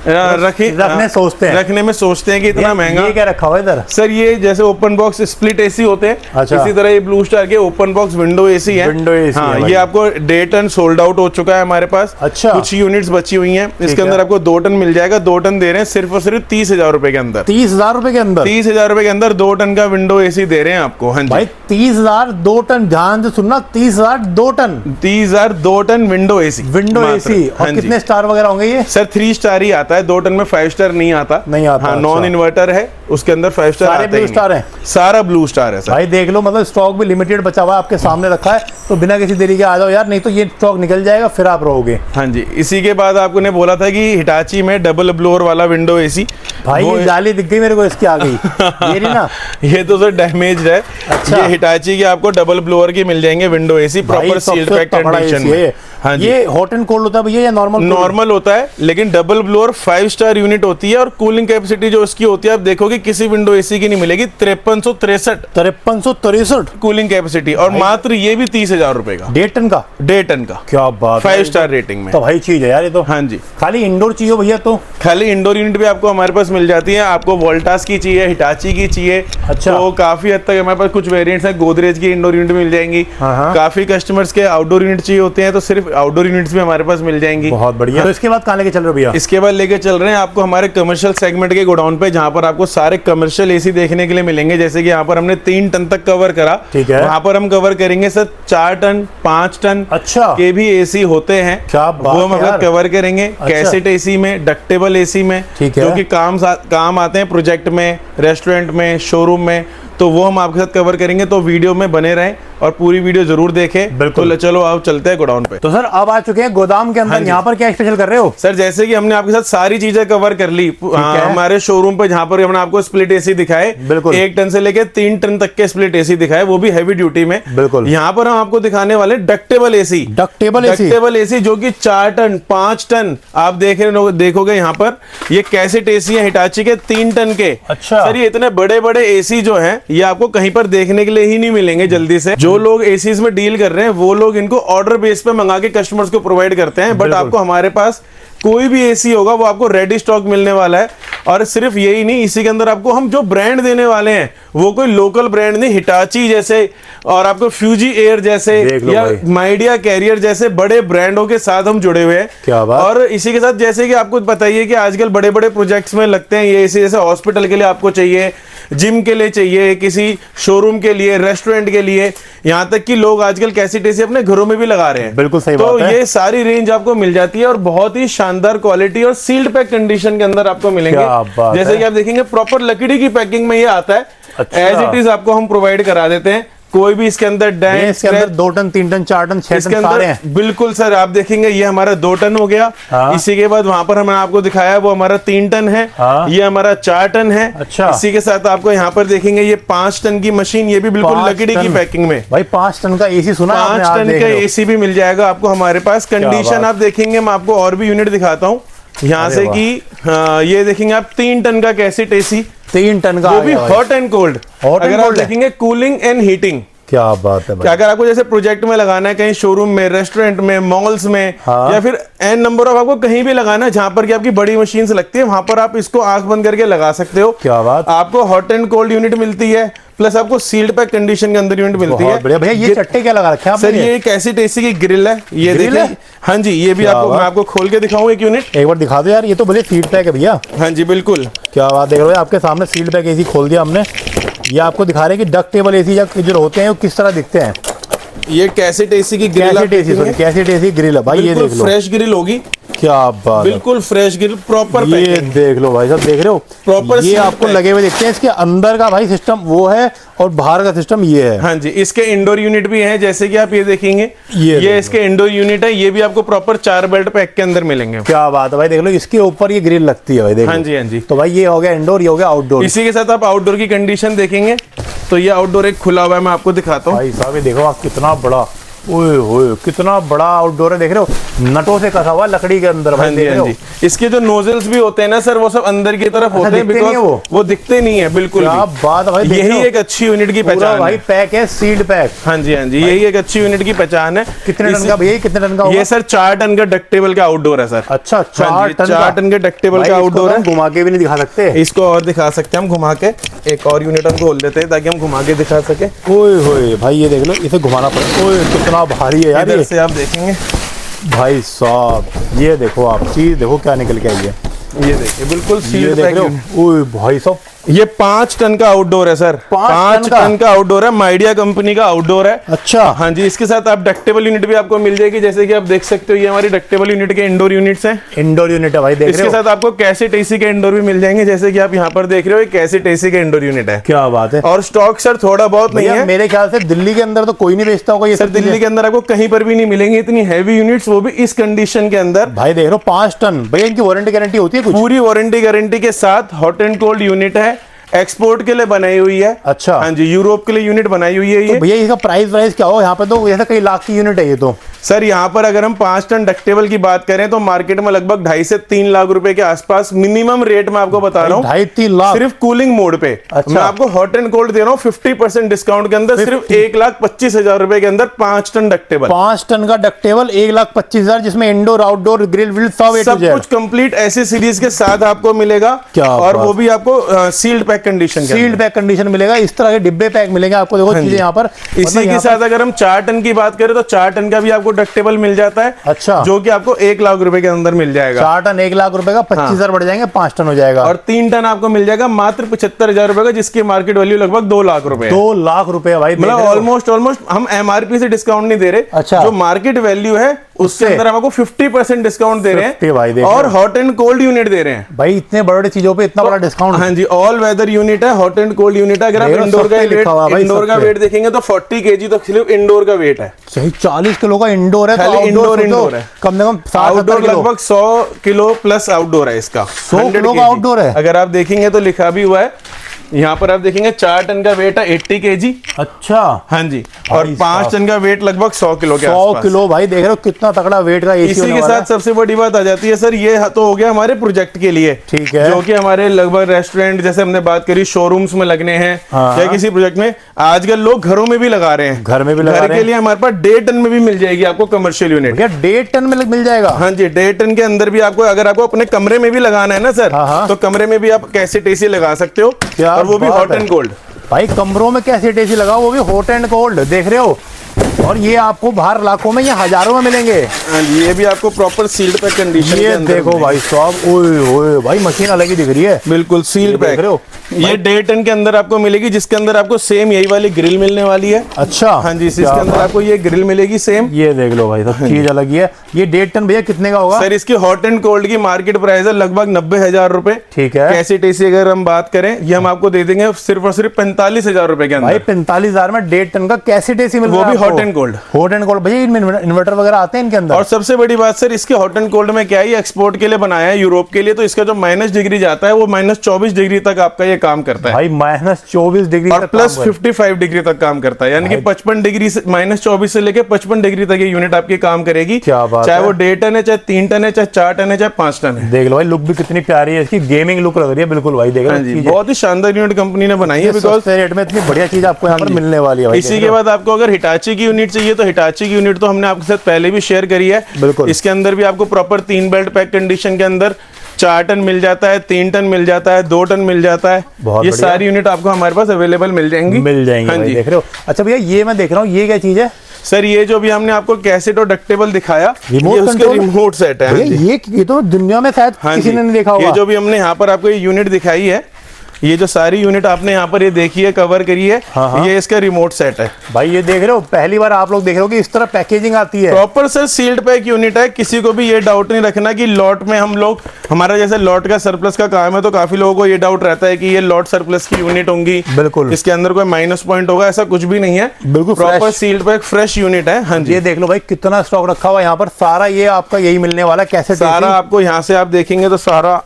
रखने सोचते हैं, रखने में सोचते हैं कि इतना महंगा। ये क्या रखा हुआ है इधर? सर ये जैसे ओपन बॉक्स स्प्लिट एसी होते हैं, अच्छा। इसी तरह ये ब्लू स्टार के ओपन बॉक्स विंडो एसी है। विंडो एसी हाँ, है ये आपको डे टन सोल्ड आउट हो चुका है हमारे पास। अच्छा। कुछ यूनिट्स बची हुई हैं, इसके है। अंदर आपको 2 टन मिल जाएगा। 2 टन दे रहे हैं सिर्फ और सिर्फ 30,000 रुपए के अंदर। 30,000 रुपए के अंदर? 30,000 रुपए के अंदर 2 टन का विंडो एसी दे रहे हैं आपको। हाँ जी भाई 30,000 2 टन, ध्यान से सुनना, 30,000 2 ton, 30,000 2 ton window AC. Window AC. और कितने स्टार वगैरह होंगे ये? सर 3 स्टार ही आता है, 2 टन में 5 स्टार नहीं आता। नहीं आता, हाँ, अच्छा। नॉन इन्वर्टर है, उसके अंदर 5 स्टार सारे आता ही ब्लू स्टार नहीं। हैं? सारा ब्लू स्टार है सर। भाई देख लो, मतलब स्टॉक भी लिमिटेड बचा हुआ है, आपके सामने रखा है, तो बिना किसी देरी के आ जाओ यार, नहीं तो ये स्टॉक निकल जाएगा, फिर आप रहोगे। हाँ जी, इसी के बाद आपको ने बोला था कि हिटाची में डबल ब्लोअर वाला विंडो एसी। भाई ये जाली दिख गई मेरे को, इसकी आ गई ये नहीं ना? ये तो सर डैमेज है। अच्छा। ये हिटाची के आपको डबल ब्लोअर के मिल जाएंगे window AC, proper sealed pack condition में। हाँ जी। ये हॉट एंड कोल्ड होता है भैया या नॉर्मल? नॉर्मल होता है, लेकिन डबल ब्लोअर 5 स्टार यूनिट होती है और कूलिंग कैपेसिटी जो उसकी होती है आप देखोगे किसी विंडो एसी की नहीं मिलेगी। 5363 कूलिंग कैपेसिटी, और मात्र ये भी 30,000 रुपए का। 1.5 टन का? 1.5 टन का। क्या बात, 5 स्टार रेटिंग में। तो भाई चीज है यार ये तो। हाँ जी। खाली इंडोर चाहिए भैया तो? खाली इंडोर यूनिट भी आपको हमारे पास मिल जाती है। आपको वोल्टास की चाहिए, हिटाची की चाहिए, अच्छा। तो काफी हद तक हमारे पास कुछ वेरिएंट्स हैं। गोदरेज की इंडोर यूनिट मिल जाएंगी। हाँ। काफी कस्टमर्स के आउटडोर यूनिट चाहिए होते हैं, तो सिर्फ आउटडोर यूनिट्स भी हमारे पास मिल जाएंगी। बहुत बढ़िया। तो इसके बाद कहाँ लेके चल रहे हो भैया? इसके बाद लेके चल रहे हैं आपको हमारे कमर्शियल सेगमेंट के गोडाउन पे, जहां पर आपको सारे कमर्शियल एसी देखने के लिए मिलेंगे। जैसे कि यहाँ पर हमने 3 टन तक कवर करा, ठीक है। वहां पर हम कवर करेंगे सर 4 टन 5 टन अच्छा के भी एसी होते हैं। क्या बात वो हम है अगर यार। कवर करेंगे। अच्छा। कैसेट एसी में, डक्टेबल एसी में, ठीक है। जो कि काम आते हैं प्रोजेक्ट में, रेस्टोरेंट में, शोरूम में, तो वो हम आपके साथ कवर करेंगे। तो वीडियो में बने रहें और पूरी वीडियो जरूर देखें। बिल्कुल। तो चलो अब चलते हैं गोडाउन पे। तो सर अब आ चुके हैं गोदाम के अंदर। यहाँ पर क्या स्पेशल कर रहे हो? सर जैसे कि हमने आपके साथ सारी चीजें कवर कर ली हमारे शोरूम पे, जहां पर हमने आपको स्प्लिट एसी दिखाए। बिल्कुल। 1 टन से लेके 3 टन तक के स्प्लिट एसी दिखाए, वो भी हैवी ड्यूटी में। बिल्कुल। यहाँ पर हम आपको दिखाने वाले डक्टेबल एसी। डक्टेबल एसी जो कि 4 टन 5 टन आप देखोगे यहाँ पर। ये कैसेट एसी है हिटाची के 3 टन के। अच्छा। सर ये इतने बड़े बड़े एसी जो हैं, ये आपको कहीं पर देखने के लिए ही नहीं मिलेंगे जल्दी से। जो लोग एसीज में डील कर रहे हैं वो लोग इनको ऑर्डर बेस पे मंगा के कस्टमर्स को प्रोवाइड करते हैं, बट आपको हमारे पास कोई भी एसी होगा वो आपको रेडी स्टॉक मिलने वाला है। और सिर्फ यही नहीं, इसी के अंदर आपको हम जो ब्रांड देने वाले हैं वो कोई लोकल ब्रांड नहीं, हिटाची जैसे और आपको फ्यूजी एयर जैसे या माइडिया कैरियर जैसे बड़े ब्रांडों के साथ हम जुड़े हुए हैं। क्या बात। और इसी के साथ जैसे कि आपको बताइए कि आजकल बड़े बड़े प्रोजेक्ट्स में लगते हैं ये एसी, जैसे हॉस्पिटल के लिए आपको चाहिए, जिम के लिए चाहिए, किसी शोरूम के लिए, रेस्टोरेंट के लिए, यहाँ तक कि लोग आजकल कैसेट एसी अपने घरों में भी लगा रहे हैं। बिल्कुल सही तो बात है। ये सारी रेंज आपको मिल जाती है और बहुत ही शानदार क्वालिटी और सील्ड पैक कंडीशन के अंदर आपको मिलेंगे। जैसे कि आप देखेंगे प्रॉपर लकड़ी की पैकिंग में ये आता है। अच्छा। एज इट इज आपको हम प्रोवाइड करा देते हैं। कोई भी इसके अंदर डैमेज, इसके अंदर 2 टन 3 टन 4 टन 6 टन सारे हैं। बिल्कुल सर, आप देखेंगे ये हमारा 2 टन हो गया। हाँ। इसी के बाद वहां पर हमने आपको दिखाया वो हमारा 3 टन है। हाँ। ये हमारा 4 टन है। अच्छा। इसी के साथ आपको यहाँ पर देखेंगे ये 5 टन की मशीन, ये भी बिल्कुल लकड़ी की पैकिंग में। भाई 5 टन का एसी सुना? 5 टन का एसी भी मिल जाएगा आपको हमारे पास। कंडीशन आप देखेंगे, मैं आपको और भी यूनिट दिखाता हूँ यहाँ से कि ये देखेंगे आप 3 टन का कैसेट एसी, 3 टन का, वो भी हॉट एंड कोल्ड। अगर आप देखेंगे कूलिंग एंड हीटिंग, क्या बात है भाई। अगर आपको जैसे प्रोजेक्ट में लगाना है, कहीं शोरूम में, रेस्टोरेंट में, मॉल्स में, हाँ। या फिर एन नंबर ऑफ आपको कहीं भी लगाना है जहां पर कि आपकी बड़ी मशीन से लगती है, वहां पर आप इसको आंख बंद करके लगा सकते हो। क्या बात। आपको हॉट एंड कोल्ड यूनिट मिलती है, प्लस आपको सील्ड पैक कंडीशन के अंदर यूनिट मिलती है। बढ़िया। भैया ये चट्टे क्या लगा रखे हैं आपने? सर ये कैसेट एसी की ग्रिल है, ये देखिए। हाँ जी, ये भी आपको मैं आपको खोल के दिखाऊं एक यूनिट। एक बार दिखा दो यार, ये तो बढ़िया सील्ड पैक है भैया। हाँ जी बिल्कुल। क्या बात, देख रहे हो आपके सामने सील्ड पैक एसी खोल दिया हमने। ये आपको दिखा रहे हैं कि डक्टेबल एसी जो होते हैं वो किस तरह दिखते हैं। ये कैसेट एसी की ग्रिल, कैसेट एसी ग्रिल है भाई। ये देख लो, फ्रेश ग्रिल होगी। क्या बात, बिल्कुल फ्रेश ग्रिल, प्रॉपर ये पैकिंग। देख लो भाई साहब, देख रहे हो प्रॉपर ये आपको लगे हुए दिखते हैं। इसके अंदर का भाई सिस्टम वो है और बाहर का सिस्टम ये है। हाँ जी, इसके इंडोर यूनिट भी हैं, जैसे कि आप ये देखेंगे, ये इसके इंडोर यूनिट है। ये भी आपको प्रॉपर 4 बेल्ट पैक के अंदर मिलेंगे। क्या बात है भाई, देख लो इसके ऊपर ये ग्रिल लगती है भाई, देख लो। हाँ जी, हाँ जी। तो भाई ये हो गया इंडोर, ये हो गया आउटडोर। इसी के साथ आप आउटडोर की कंडीशन देखेंगे तो ये आउटडोर एक खुला हुआ है, मैं आपको दिखाता हूँ। भाई साहब ये देखो आप, कितना बड़ा ओए ओए कितना बड़ा आउटडोर है, देख रहे हो, नटों से कसा हुआ लकड़ी के अंदर भाई, देख रहे हो। इसके जो नोजल्स भी होते हैं ना सर, वो सब अंदर की तरफ होते हैं, बिकॉज़ वो दिखते नहीं है बिल्कुल। क्या बात है भाई, यही एक अच्छी यूनिट की पहचान भाई, पैक है, सील्ड पैक। हाँ जी, हाँ जी, यही एक अच्छी यूनिट की पहचान है। कितने टन का भैया, कितने टन का होगा? ये सर 4 टन का डक्टेबल का आउटडोर है सर। अच्छा, 4 टन के डक्टेबल का आउटडोर है। घुमा के भी नहीं दिखा सकते इसको, और दिखा सकते हैं हम घुमा के, एक और यूनिट हम खोल देते हैं ताकि हम घुमा के दिखा सके। ओए होए भाई, ये देख लो, इसे घुमाना पड़ेगा। ओए कितना भारी है यार, इधर से आप देखेंगे भाई साहब, ये देखो आप चीज देखो क्या निकल के आई है, ये देखिए बिल्कुल ये सील्ड देख पैक। रहे हो, ओए भाई साहब, ये 5 टन का आउटडोर है सर। 5 टन का आउटडोर है, माइडिया कंपनी का आउटडोर है। अच्छा, हाँ जी, इसके साथ आप डक्टेबल यूनिट भी आपको मिल जाएगी, जैसे कि आप देख सकते हो, ये हमारी डक्टेबल यूनिट के इंडोर यूनिट्स हैं। इंडोर यूनिट है भाई, देख रहे इसके हो। साथ आपको कैसेट एसी के इंडोर भी मिल जाएंगे, जैसे कि आप यहाँ पर देख रहे हो, कैसेट एसी के इंडोर यूनिट है। क्या बात है। और स्टॉक सर थोड़ा बहुत नहीं है, मेरे ख्याल से दिल्ली के अंदर तो कोई नहीं बेचता होगा ये सर। दिल्ली के अंदर आपको कहीं पर भी नहीं मिलेंगे इतनी हैवी यूनिट्स, वो भी इस कंडीशन के अंदर। भाई देख रहे हो, 5 टन भैया, इनकी वारंटी गारंटी होती है कुछ? पूरी वारंटी गारंटी के साथ हॉट एंड कोल्ड यूनिट है, एक्सपोर्ट के लिए बनाई हुई है। अच्छा, हाँ जी, यूरोप के लिए यूनिट बनाई हुई है ये। तो भैया इसका प्राइस वाइस क्या हो? यहाँ पे तो जैसे कई लाख की यूनिट है ये तो। सर यहाँ पर अगर हम 5 टन डक्टेबल की बात करें तो मार्केट में लगभग 2.5 से 3 लाख रुपए के आसपास मिनिमम रेट में आपको बता रहा हूँ। 2.5-3 लाख सिर्फ कूलिंग मोड पे। अच्छा। मैं आपको हॉट एंड कोल्ड दे रहा हूँ 50% डिस्काउंट के अंदर, सिर्फ 1,25,000 रुपए के अंदर 5 टन डक्टेबल। 5 टन का डक्टेबल 1,25,000, जिसमें इंडोर आउटडोर ग्रिल विल सब कुछ कंप्लीट ऐसी सीरीज के साथ आपको मिलेगा। क्या और वो भी आपको sealed pack condition, sealed pack condition मिलेगा। इस तरह के डिब्बे पैक मिलेंगे आपको, देखो चीजें यहाँ पर। इसी के साथ अगर हम 4 टन की बात करें तो 4 टन का भी आपको डक्टेबल मिल जाता है। अच्छा, जो कि आपको 1 लाख रुपए के अंदर मिल जाएगा। 4 टन 1 लाख रुपए का, 25,000 बढ़ जाएंगे, 5 टन हो जाएगा। और 3 टन आपको मिल जाएगा मात्र 75,000 रुपए का, जिसकी मार्केट वैल्यू लगभग 2 लाख रुपए है। 2 लाख रुपए भाई, मतलब ऑलमोस्ट हम एमआरपी से डिस्काउंट नहीं दे रहे। अच्छा, जो मार्केट वैल्यू है उसके अंदर हम आपको 50% डिस्काउंट दे रहे हैं भाई, और हॉट एंड कोल्ड यूनिट दे रहे हैं भाई। इतने बड़े चीजों पे इतना बड़ा डिस्काउंट। हाँ जी, ऑल वेदर यूनिट है, हॉट एंड कोल्ड यूनिट है। अगर आप इंडोर का वेट देखेंगे तो 40 kg तो सिर्फ इंडोर का वेट है। सही, 40 किलो का इंडोर है, खाली इंडोर है। कम से कम आउटडोर लगभग 100 किलो प्लस आउटडोर है इसका। 100 किलो का आउटडोर है। अगर आप देखेंगे तो लिखा भी हुआ है यहाँ पर, आप देखेंगे 4 टन का वेट है 80 kg। अच्छा, हाँ जी, और 5 टन का वेट लगभग 100 किलो के 100 किलो भाई, देख रहे हो कितना तगड़ा वेट का एसी। इसी के साथ सबसे बड़ी बात आ जाती है सर, ये तो हो गया हमारे प्रोजेक्ट के लिए, ठीक है, जो कि हमारे लगभग रेस्टोरेंट, जैसे हमने बात करी, शोरूम्स में लगने हैं या किसी प्रोजेक्ट में। आजकल लोग घरों में भी लगा रहे हैं, घर में भी लगा रहे हैं। घर के लिए हमारे पास 1.5 टन में भी मिल जाएगी आपको कमर्शियल यूनिट। 1.5 टन में मिल जाएगा? हाँ जी, 1.5 टन के अंदर भी आपको, अगर आपको अपने कमरे में भी लगाना है ना सर, तो कमरे में भी आप कैसेट एसी लगा सकते हो, और वो भी हॉट एंड कोल्ड। भाई कमरों में कैसेट एसी लगाओ, वो भी हॉट एंड कोल्ड, देख रहे हो। और ये आपको बाहर लाखों में, ये हजारों में मिलेंगे। ये भी आपको प्रॉपर सील्ड पैक कंडीशन ये देखो भाई साहब, ओए ओए भाई, मशीन अलग ही दिख रही है, बिल्कुल सील्ड पैक। देख रहे हो, ये 1.5 टन के अंदर आपको मिलेगी, जिसके अंदर आपको सेम यही वाली ग्रिल मिलने वाली है। अच्छा, हाँ जी, इसके अंदर आपको ये ग्रिल मिलेगी सेम। ये देख लो भाई, सब चीज अलग ही है। ये 1.5 टन भैया कितने का होगा? सर इसकी हॉट एंड कोल्ड की मार्केट प्राइस है लगभग 90,000 रुपए। ठीक है, कैसेट एसी अगर हम बात करें, ये हम आपको दे देंगे सिर्फ और सिर्फ 45,000 रुपए के अंदर। भाई 45,000 में 1.5 टन का कैसेट एसी मिल रहा है, वो भी hot and cold. Hot and cold भैया, इनमें इन्वर्टर वगैरह आते हैं इनके अंदर? और सबसे बड़ी बात सर, इसके हॉट एंड कोल्ड में क्या है, ये एक्सपोर्ट के लिए बनाया है यूरोप के लिए, तो इसका जो -डिग्री जाता है वो -24 डिग्री तक आपका ये काम करता है भाई। -24 डिग्री और प्लस 55 डिग्री तक काम करता है, यानी कि 55 डिग्री से, -24 से लेके 55 डिग्री तक ये यूनिट आपकी काम करेगी। क्या बात चाहे है? वो 1.5 टन है, चाहे 3 टन है, चाहे 4 टन है, चाहे 5 टन है। देख लो भाई, लुक भी कितनी प्यारी है इसकी, गेमिंग लुक लग रही है बिल्कुल भाई, देख लो। बहुत ही शानदार यूनिट कंपनी ने बनाई है, बिकॉज सस्ते रेट में इतनी बढ़िया चीज आपको यहाँ पर मिलने वाली है भाई। इसी के बाद आपको अगर हिटाची की यूनिट चाहिए तो हिटाची की यूनिट तो हमने आपके साथ पहले भी शेयर करी है। बिल्कुल, इसके अंदर भी आपको प्रॉपर 3 बेल्ट पैक कंडीशन के अंदर 4 टन मिल जाता है, 3 टन मिल जाता है, 2 टन मिल जाता है। ये सारी यूनिट आपको हमारे पास अवेलेबल मिल जाएंगी। हाँ जी, देख रहे हो। अच्छा भैया, ये मैं देख रहा हूँ, ये क्या चीज है सर? ये जो भी हमने आपको कैसेट और डक्टेबल दिखाया, रिमोट उसका रिमोट सेट है। ये तो दुनिया में शायद किसी ने नहीं देखा होगा। ये जो भी हमने यहाँ पर आपको ये यूनिट दिखाई है, ये जो सारी यूनिट आपने यहाँ पर ये देखी है, कवर करी है, ये इसका रिमोट सेट है भाई। ये देख रहे हो, पहली बार आप लोग देख रहे हो कि इस तरह पैकेजिंग आती है। Proper sir sealed pack unit है। किसी को भी ये डाउट नहीं रखना कि लॉट में हम लोग, हमारा जैसे लॉट का सरप्लस का काम है, तो काफी लोगों को ये डाउट रहता है कि ये लॉट सरप्लस की यूनिट होंगी, बिल्कुल इसके अंदर कोई माइनस पॉइंट होगा, ऐसा कुछ भी नहीं है। बिल्कुल proper sealed pack fresh unit है। हाँ जी, ये देख लो भाई, कितना स्टॉक रखा हुआ है यहाँ पर, सारा ये आपका यही मिलने वाला है। कैसे सारा आपको यहाँ से आप देखेंगे तो सारा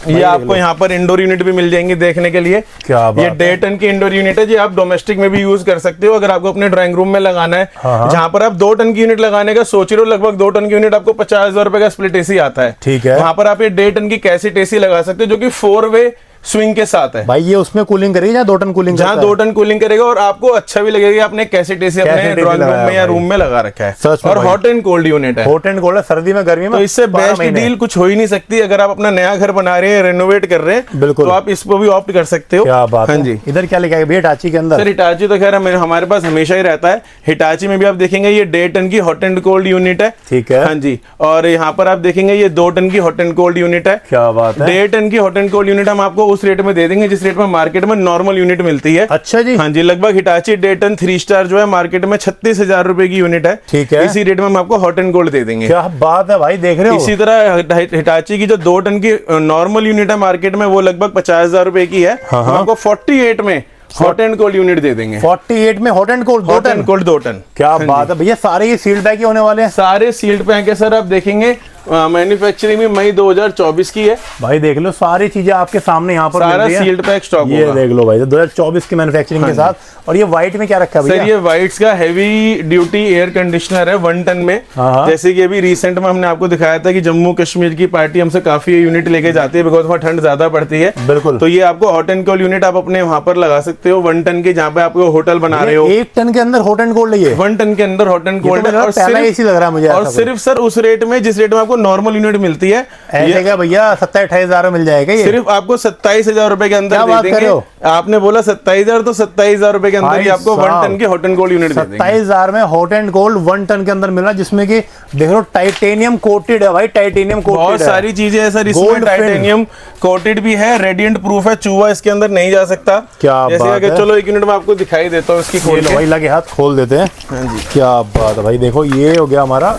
ये आपको यहाँ पर इंडोर यूनिट भी मिल जाएंगे देखने के लिए। क्या बात ये 1.5 टन की इंडोर यूनिट है जी, आप डोमेस्टिक में भी यूज कर सकते हो अगर आपको अपने ड्राइंग रूम में लगाना है। जहाँ पर आप 2 टन की यूनिट लगाने का सोच रहे हो, लगभग 2 टन की यूनिट आपको 50,000 रुपए का स्प्लिट एसी आता है। ठीक है, वहां पर आप ये 1.5 टन की कैसेट एसी लगा सकते हो जो कि 4 वे स्विंग के साथ है भाई। ये उसमें कूलिंग करेगी जहाँ 2 टन कूलिंग, जहाँ 2 टन कूलिंग करेगा, और आपको अच्छा भी लगेगा। आपने कैसेट एसी अपने ड्राइंग रूम में या रूम में लगा रखा है, और हॉट एंड कोल्ड यूनिट है। हॉट एंड कोल्ड है, सर्दी में गर्मी में, तो इससे बेस्ट डील कुछ हो ही नहीं सकती। अगर आप अपना नया घर बना रहे हैं, रेनोवेट कर रहे हैं, बिल्कुल, तो आप इसको भी ऑप्ट कर सकते हो। क्या बात हाँ है। जी। इधर क्या लेके आए भैया हिटाची के अंदर? सर हिटाची तो खैर हमारे पास हमेशा ही रहता है। हिटाची में भी आप देखेंगे ये 1.5 टन की हॉट एंड कोल्ड यूनिट है। ठीक है, हाँ जी। और यहाँ पर आप देखेंगे ये 2 टन की हॉट एंड कोल्ड यूनिट है। क्या बात है। 1.5 टन की हॉट एंड कोल्ड यूनिट हम आपको उस रेट में दे देंगे जिस रेट में मार्केट में नॉर्मल यूनिट मिलती है। अच्छा जी। हाँ जी, लगभग हिटाची 1.5 टन 3 स्टार जो है मार्केट में 36,000 रुपए की यूनिट है। ठीक है, इसी रेट में हम आपको हॉट एंड कोल्ड दे देंगे। क्या बात है भाई, देख रहे हो। इसी तरह हिटाची की जो 2 टन की नॉर्मल यूनिट है मार्केट में, वो लगभग 50,000 रुपए की है। हम आपको 48 में हॉट एंड कोल्ड यूनिट दे देंगे। 48 में hot and cold 2 ton? Cold 2 ton. क्या बात है भैया। सारे ये सील्ड पैक ही होने वाले हैं? सारे सील्ड पैक है सर। आप देखेंगे मैन्युफैक्चरिंग में मई 2024 की है। भाई देख लो, सारी चीजें आपके सामने यहाँ पर सारा सील्ड पैक स्टॉक ये देख लो भाई, 2024 की मैन्युफैक्चरिंग के साथ। और ये व्हाइट में क्या रखा है भैया? सर ये व्हाइट्स का हैवी ड्यूटी एयर कंडीशनर है 1 टन में। जैसे कि अभी रिसेंट में हमने आपको दिखाया था कि जम्मू कश्मीर की पार्टी हमसे काफी यूनिट लेके जाती है, बिकॉज वहाँ ठंड ज्यादा पड़ती है। बिल्कुल। तो ये आपको हॉट एंड कोल्ड यूनिट आप अपने वहां पर लगा सकते हो 1 टन के, जहाँ पे आपको होटल बना रहे हो। 1 टन के अंदर हॉट एंड कोल्ड है? 1 टन के अंदर हॉट एंड कोल्ड है। और सिर्फ सर उस रेट में जिस रेट में आपको नॉर्मल यूनिट मिलती है। ऐसे क्या भैया 27-28 मिल जाएगा ये? सिर्फ आपको 27,000 रुपए के अंदर दे देंगे। आपने बोला 27,000, तो 27,000 रुपए के अंदर ही आपको 1 टन की हॉट एंड कोल्ड यूनिट दे देंगे। 27,000 में हॉट एंड कोल्ड 1 टन के अंदर मिल रहा है, जिसमें कि देख लो टाइटेनियम कोटेड है भाई। टाइटेनियम कोटेड बहुत सारी चीजें है सर इसमें। टाइटेनियम कोटेड भी है, रेडिएंट प्रूफ है, चूहा इसके अंदर नहीं जा सकता। क्या जैसे बात है। चलो एक यूनिट में आपको दिखाई देता हूँ इसकी खोल भाई, लगे हाथ खोल देते हैं। हाँ जी। क्या बात है भाई, देखो ये हो गया हमारा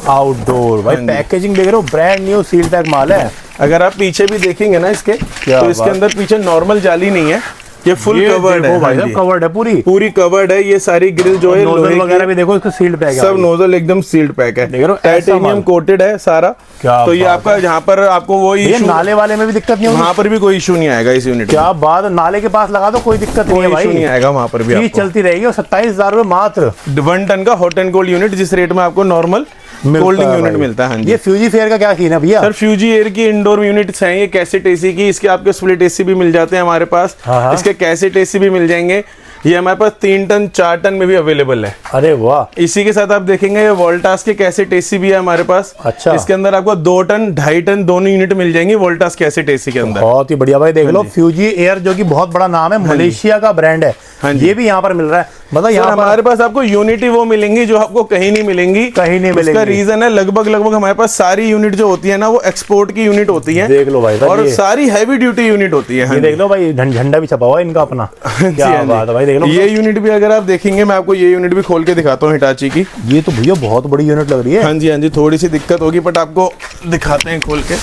आउटडोर। भाई पैकेजिंग देख रहे हो, ब्रांड न्यू सील पैक माल है। अगर आप पीछे भी देखेंगे ना इसके, तो इसके अंदर पीछे नॉर्मल जाली नहीं है, ये फुल कवर्ड है। भाई साहब कवर्ड है, पूरी कवर्ड है। ये सारी ग्रिल जो है नोजल वगैरह भी देखो, इसका सील्ड पैक है। सब नोजल एकदम सील्ड पैक है, देख रहे हो, टाइटेनियम कोटेड है सारा। तो ये आपका जहाँ पर आपको वो इशू, नाले वाले में भी दिक्कत नहीं होगी? वहाँ पर भी कोई इशू नहीं आएगा इस यूनिट। क्या बात, नाले के पास लगा दो, कोई दिक्कत नहीं है भाई, नहीं आएगा वहाँ पर भी। चलती रहेगी। और 27,000 रुपए मात्र 1 टन का हॉट एंड कोल्ड यूनिट, जिस रेट में आपको नॉर्मल कोल्डिंग यूनिट मिलता है। ये फ्यूजी फेयर का क्या सीन है भैया? सर फ्यूजी एयर की इंडोर यूनिट्स हैं ये, कैसेट एसी की। इसके आपके स्प्लिट एसी भी मिल जाते हैं हमारे पास। इसके कैसेट एसी भी मिल जाएंगे। ये हमारे पास 3 टन 4 टन में भी अवेलेबल है। अरे वाह। इसी के साथ आप देखेंगे ये वोल्टास के कैसेट एसी भी है हमारे पास। अच्छा। इसके अंदर आपको 2 टन 2.5 टन दोनों यूनिट मिल जाएंगी वोल्टास कैसेट एसी के अंदर। बहुत ही बढ़िया भाई, देख लो फ्यूजी एयर जो कि बहुत बड़ा नाम है, मलेशिया का ब्रांड है। ये भी यहाँ पर मिल रहा है। मतलब यहाँ हमारे पास आपको यूनिट वो मिलेंगी जो आपको कहीं नहीं मिलेंगी। उसका रीजन है लगभग हमारे पास सारी यूनिट जो होती है ना, वो एक्सपोर्ट की यूनिट होती है। देख लो भाई, और सारी हैवी ड्यूटी यूनिट होती है। देख लो भाई, झंडा भी छपा हुआ है इनका अपना। क्या बात है भाई, देख लो ये यूनिट भी अगर आप देखेंगे, मैं आपको ये यूनिट भी खोल के दिखाता हूँ हिटाची की। ये तो भैया बहुत बड़ी यूनिट लग रही है। हाँ जी हाँ जी, थोड़ी सी दिक्कत होगी बट आपको दिखाते हैं खोल के।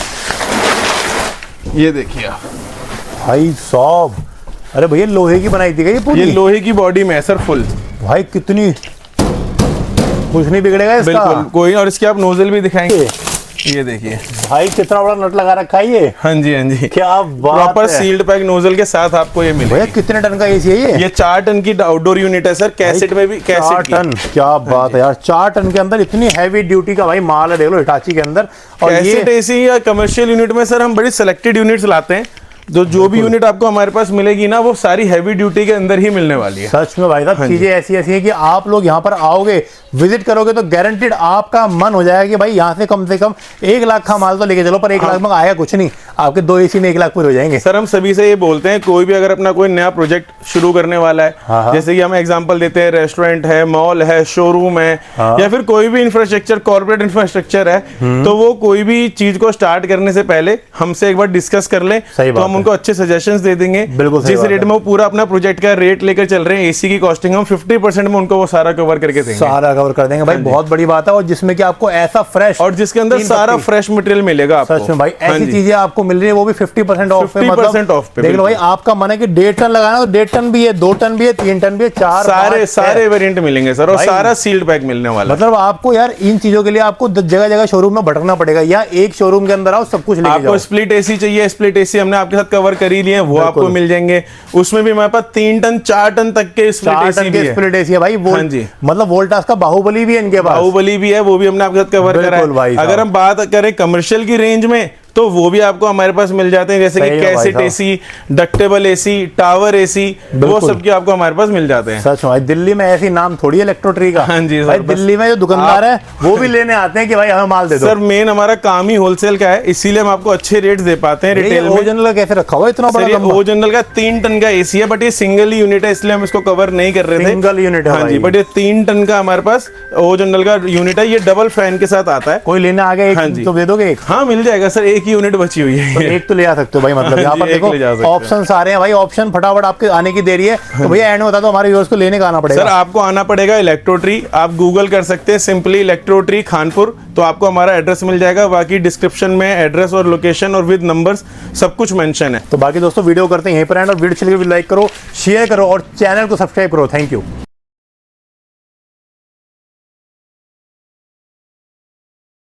ये देखिए आप भाई साहब, अरे भैया लोहे की बनाई थी क्या ये पूरी? ये लोहे की बॉडी में है सर फुल। भाई कितनी, कुछ नहीं बिगड़ेगा इसका। बिल्कुल कोई। और इसके आप नोजल भी दिखाएंगे, ये देखिए भाई कितना बड़ा नट लगा रखा है ये। हाँ जी हाँ जी, क्या बात प्रॉपर है। सील्ड पैक नोजल के साथ आपको ये मिलेगा। भैया कितने टन का एसी है ये 4 टन की आउटडोर यूनिट है सर, कैसेट में भी 4 टन। क्या बात है यार, 4 टन के अंदर इतनी हैवी ड्यूटी का भाई माल है, देख लो हिटाची के अंदर। और कैसेट एसी या कमर्शियल यूनिट में सर हम बड़ी सिलेक्टेड यूनिट्स लाते हैं। जो भी यूनिट आपको हमारे पास मिलेगी ना, वो सारी हैवी ड्यूटी के अंदर ही मिलने वाली है। सच में भाई साहब, चीजें ऐसी ऐसी है कि आप लोग यहाँ पर आओगे, विजिट करोगे तो गारंटेड आपका मन हो जाएगा कि भाई यहाँ से कम 1 लाख का माल तो लेके चलो, पर 1 लाख में आया कुछ नहीं, आपके 2 एसी में 1 लाख पूरे हो जाएंगे। सर हम सभी से ये बोलते हैं, कोई भी अगर अपना कोई नया प्रोजेक्ट शुरू करने वाला है, जैसे कि हम एग्जांपल देते हैं, रेस्टोरेंट है, मॉल है, शोरूम है, या फिर कोई भी इंफ्रास्ट्रक्चर, कॉर्पोरेट इंफ्रास्ट्रक्चर है, तो वो कोई भी चीज को स्टार्ट करने से पहले हमसे एक बार डिस्कस कर ले, तो हम उनको अच्छे सजेशंस दे देंगे। जिस रेट में वो पूरा अपना प्रोजेक्ट का रेट लेकर चल रहे हैं, एसी की कॉस्टिंग हम 50% में उनको वो सारा कवर करके देंगे। सारा कवर कर देंगे भाई, बहुत बड़ी बात है। और जिसमें कि आपको ऐसा फ्रेश, और जिसके अंदर सारा फ्रेश मटेरियल मिलेगा आपको। सच में भाई, ऐसी चीजें आपको मिल रही है वो भी 50% ऑफ पे, 50% ऑफ पे, देख लो भाई, आपका मन है कि 1.5 टन लगाना तो 1.5 टन भी है, 2 टन भी है, 3 टन भी है, 4 सारे वेरिएंट मिलेंगे सर, और सारा सील्ड पैक मिलने वाला है। मतलब आपको यार इन चीजों के लिए आपको जगह जगह शोरूम में भटकना पड़ेगा, या एक शोरूम के अंदर आओ सब कुछ लेके जाओ। आपको स्प्लिट एसी चाहिए, स्प्लिट एसी हमने आपके साथ कवर कर ही लिए हैं, वो आपको मिल जाएंगे। उसमें भी हमारे पास 3 टन 4 टन तक के स्प्लिट एसी है भाई, हाँ जी, मतलब वोल्टास का बाहुबली भी है इनके पास, बाहुबली भी है, वो भी हमने आपके साथ कवर करा है। अगर हम बात करें कमर्शियल की रेंज में तो वो भी आपको हमारे पास मिल जाते हैं, जैसे कि cassette AC, ductable AC, tower AC, वो सब के आपको हमारे पास मिल जाते हैं। सच भाई, दिल्ली में ऐसी नाम थोड़ी है इलेक्ट्रोट्री का। हाँ जी भाई, दिल्ली में जो दुकानदार है वो भी लेने आते हैं कि भाई हमें माल दे दो। सर मेन हमारा काम ही होलसेल का है, इसीलिए हम आपको अच्छे रेट दे पाते हैं रिटेल में। ओरिजिनल कैसे रखा हुआ इतना बड़ा लंबा? ओरिजिनल का 3 टन का एसी है, बट ये सिंगल ही यूनिट है, इसलिए हम इसको कवर नहीं कर रहे थे। सिंगल यूनिट है हाँ जी, बट ये 3 टन का हमारे पास ओरिजिनल का यूनिट है, ये डबल फैन के साथ आता है। कोई लेने आ गया एक तो दे दोगे? हाँ मिल जाएगा सर, एक ही यूनिट बची हुई है। तो एक तो ले आ सकते हो भाई, मतलब यहाँ पर देखो ऑप्शन सारे हैं भाई, ऑप्शन फटाफट आपके आने की देरी है। तो भैया एंड में बता दो हमारे व्यूअर्स को लेने का आना पड़ेगा। सर आपको आना पड़ेगा इलेक्ट्रोट्री, आप गूगल कर सकते हैं सिंपली इलेक्ट्रोट्री खानपुर, तो आपको हमारा एड्रेस मिल जाएगा। बाकी डिस्क्रिप्शन में एड्रेस और लोकेशन और विद नंबर्स सब कुछ मेंशन है। तो बाकी दोस्तों वीडियो करते हैं यहीं पर एंड, और वीडियो अच्छी लगे लाइक करो, शेयर करो और चैनल को सब्सक्राइब करो। Thank you.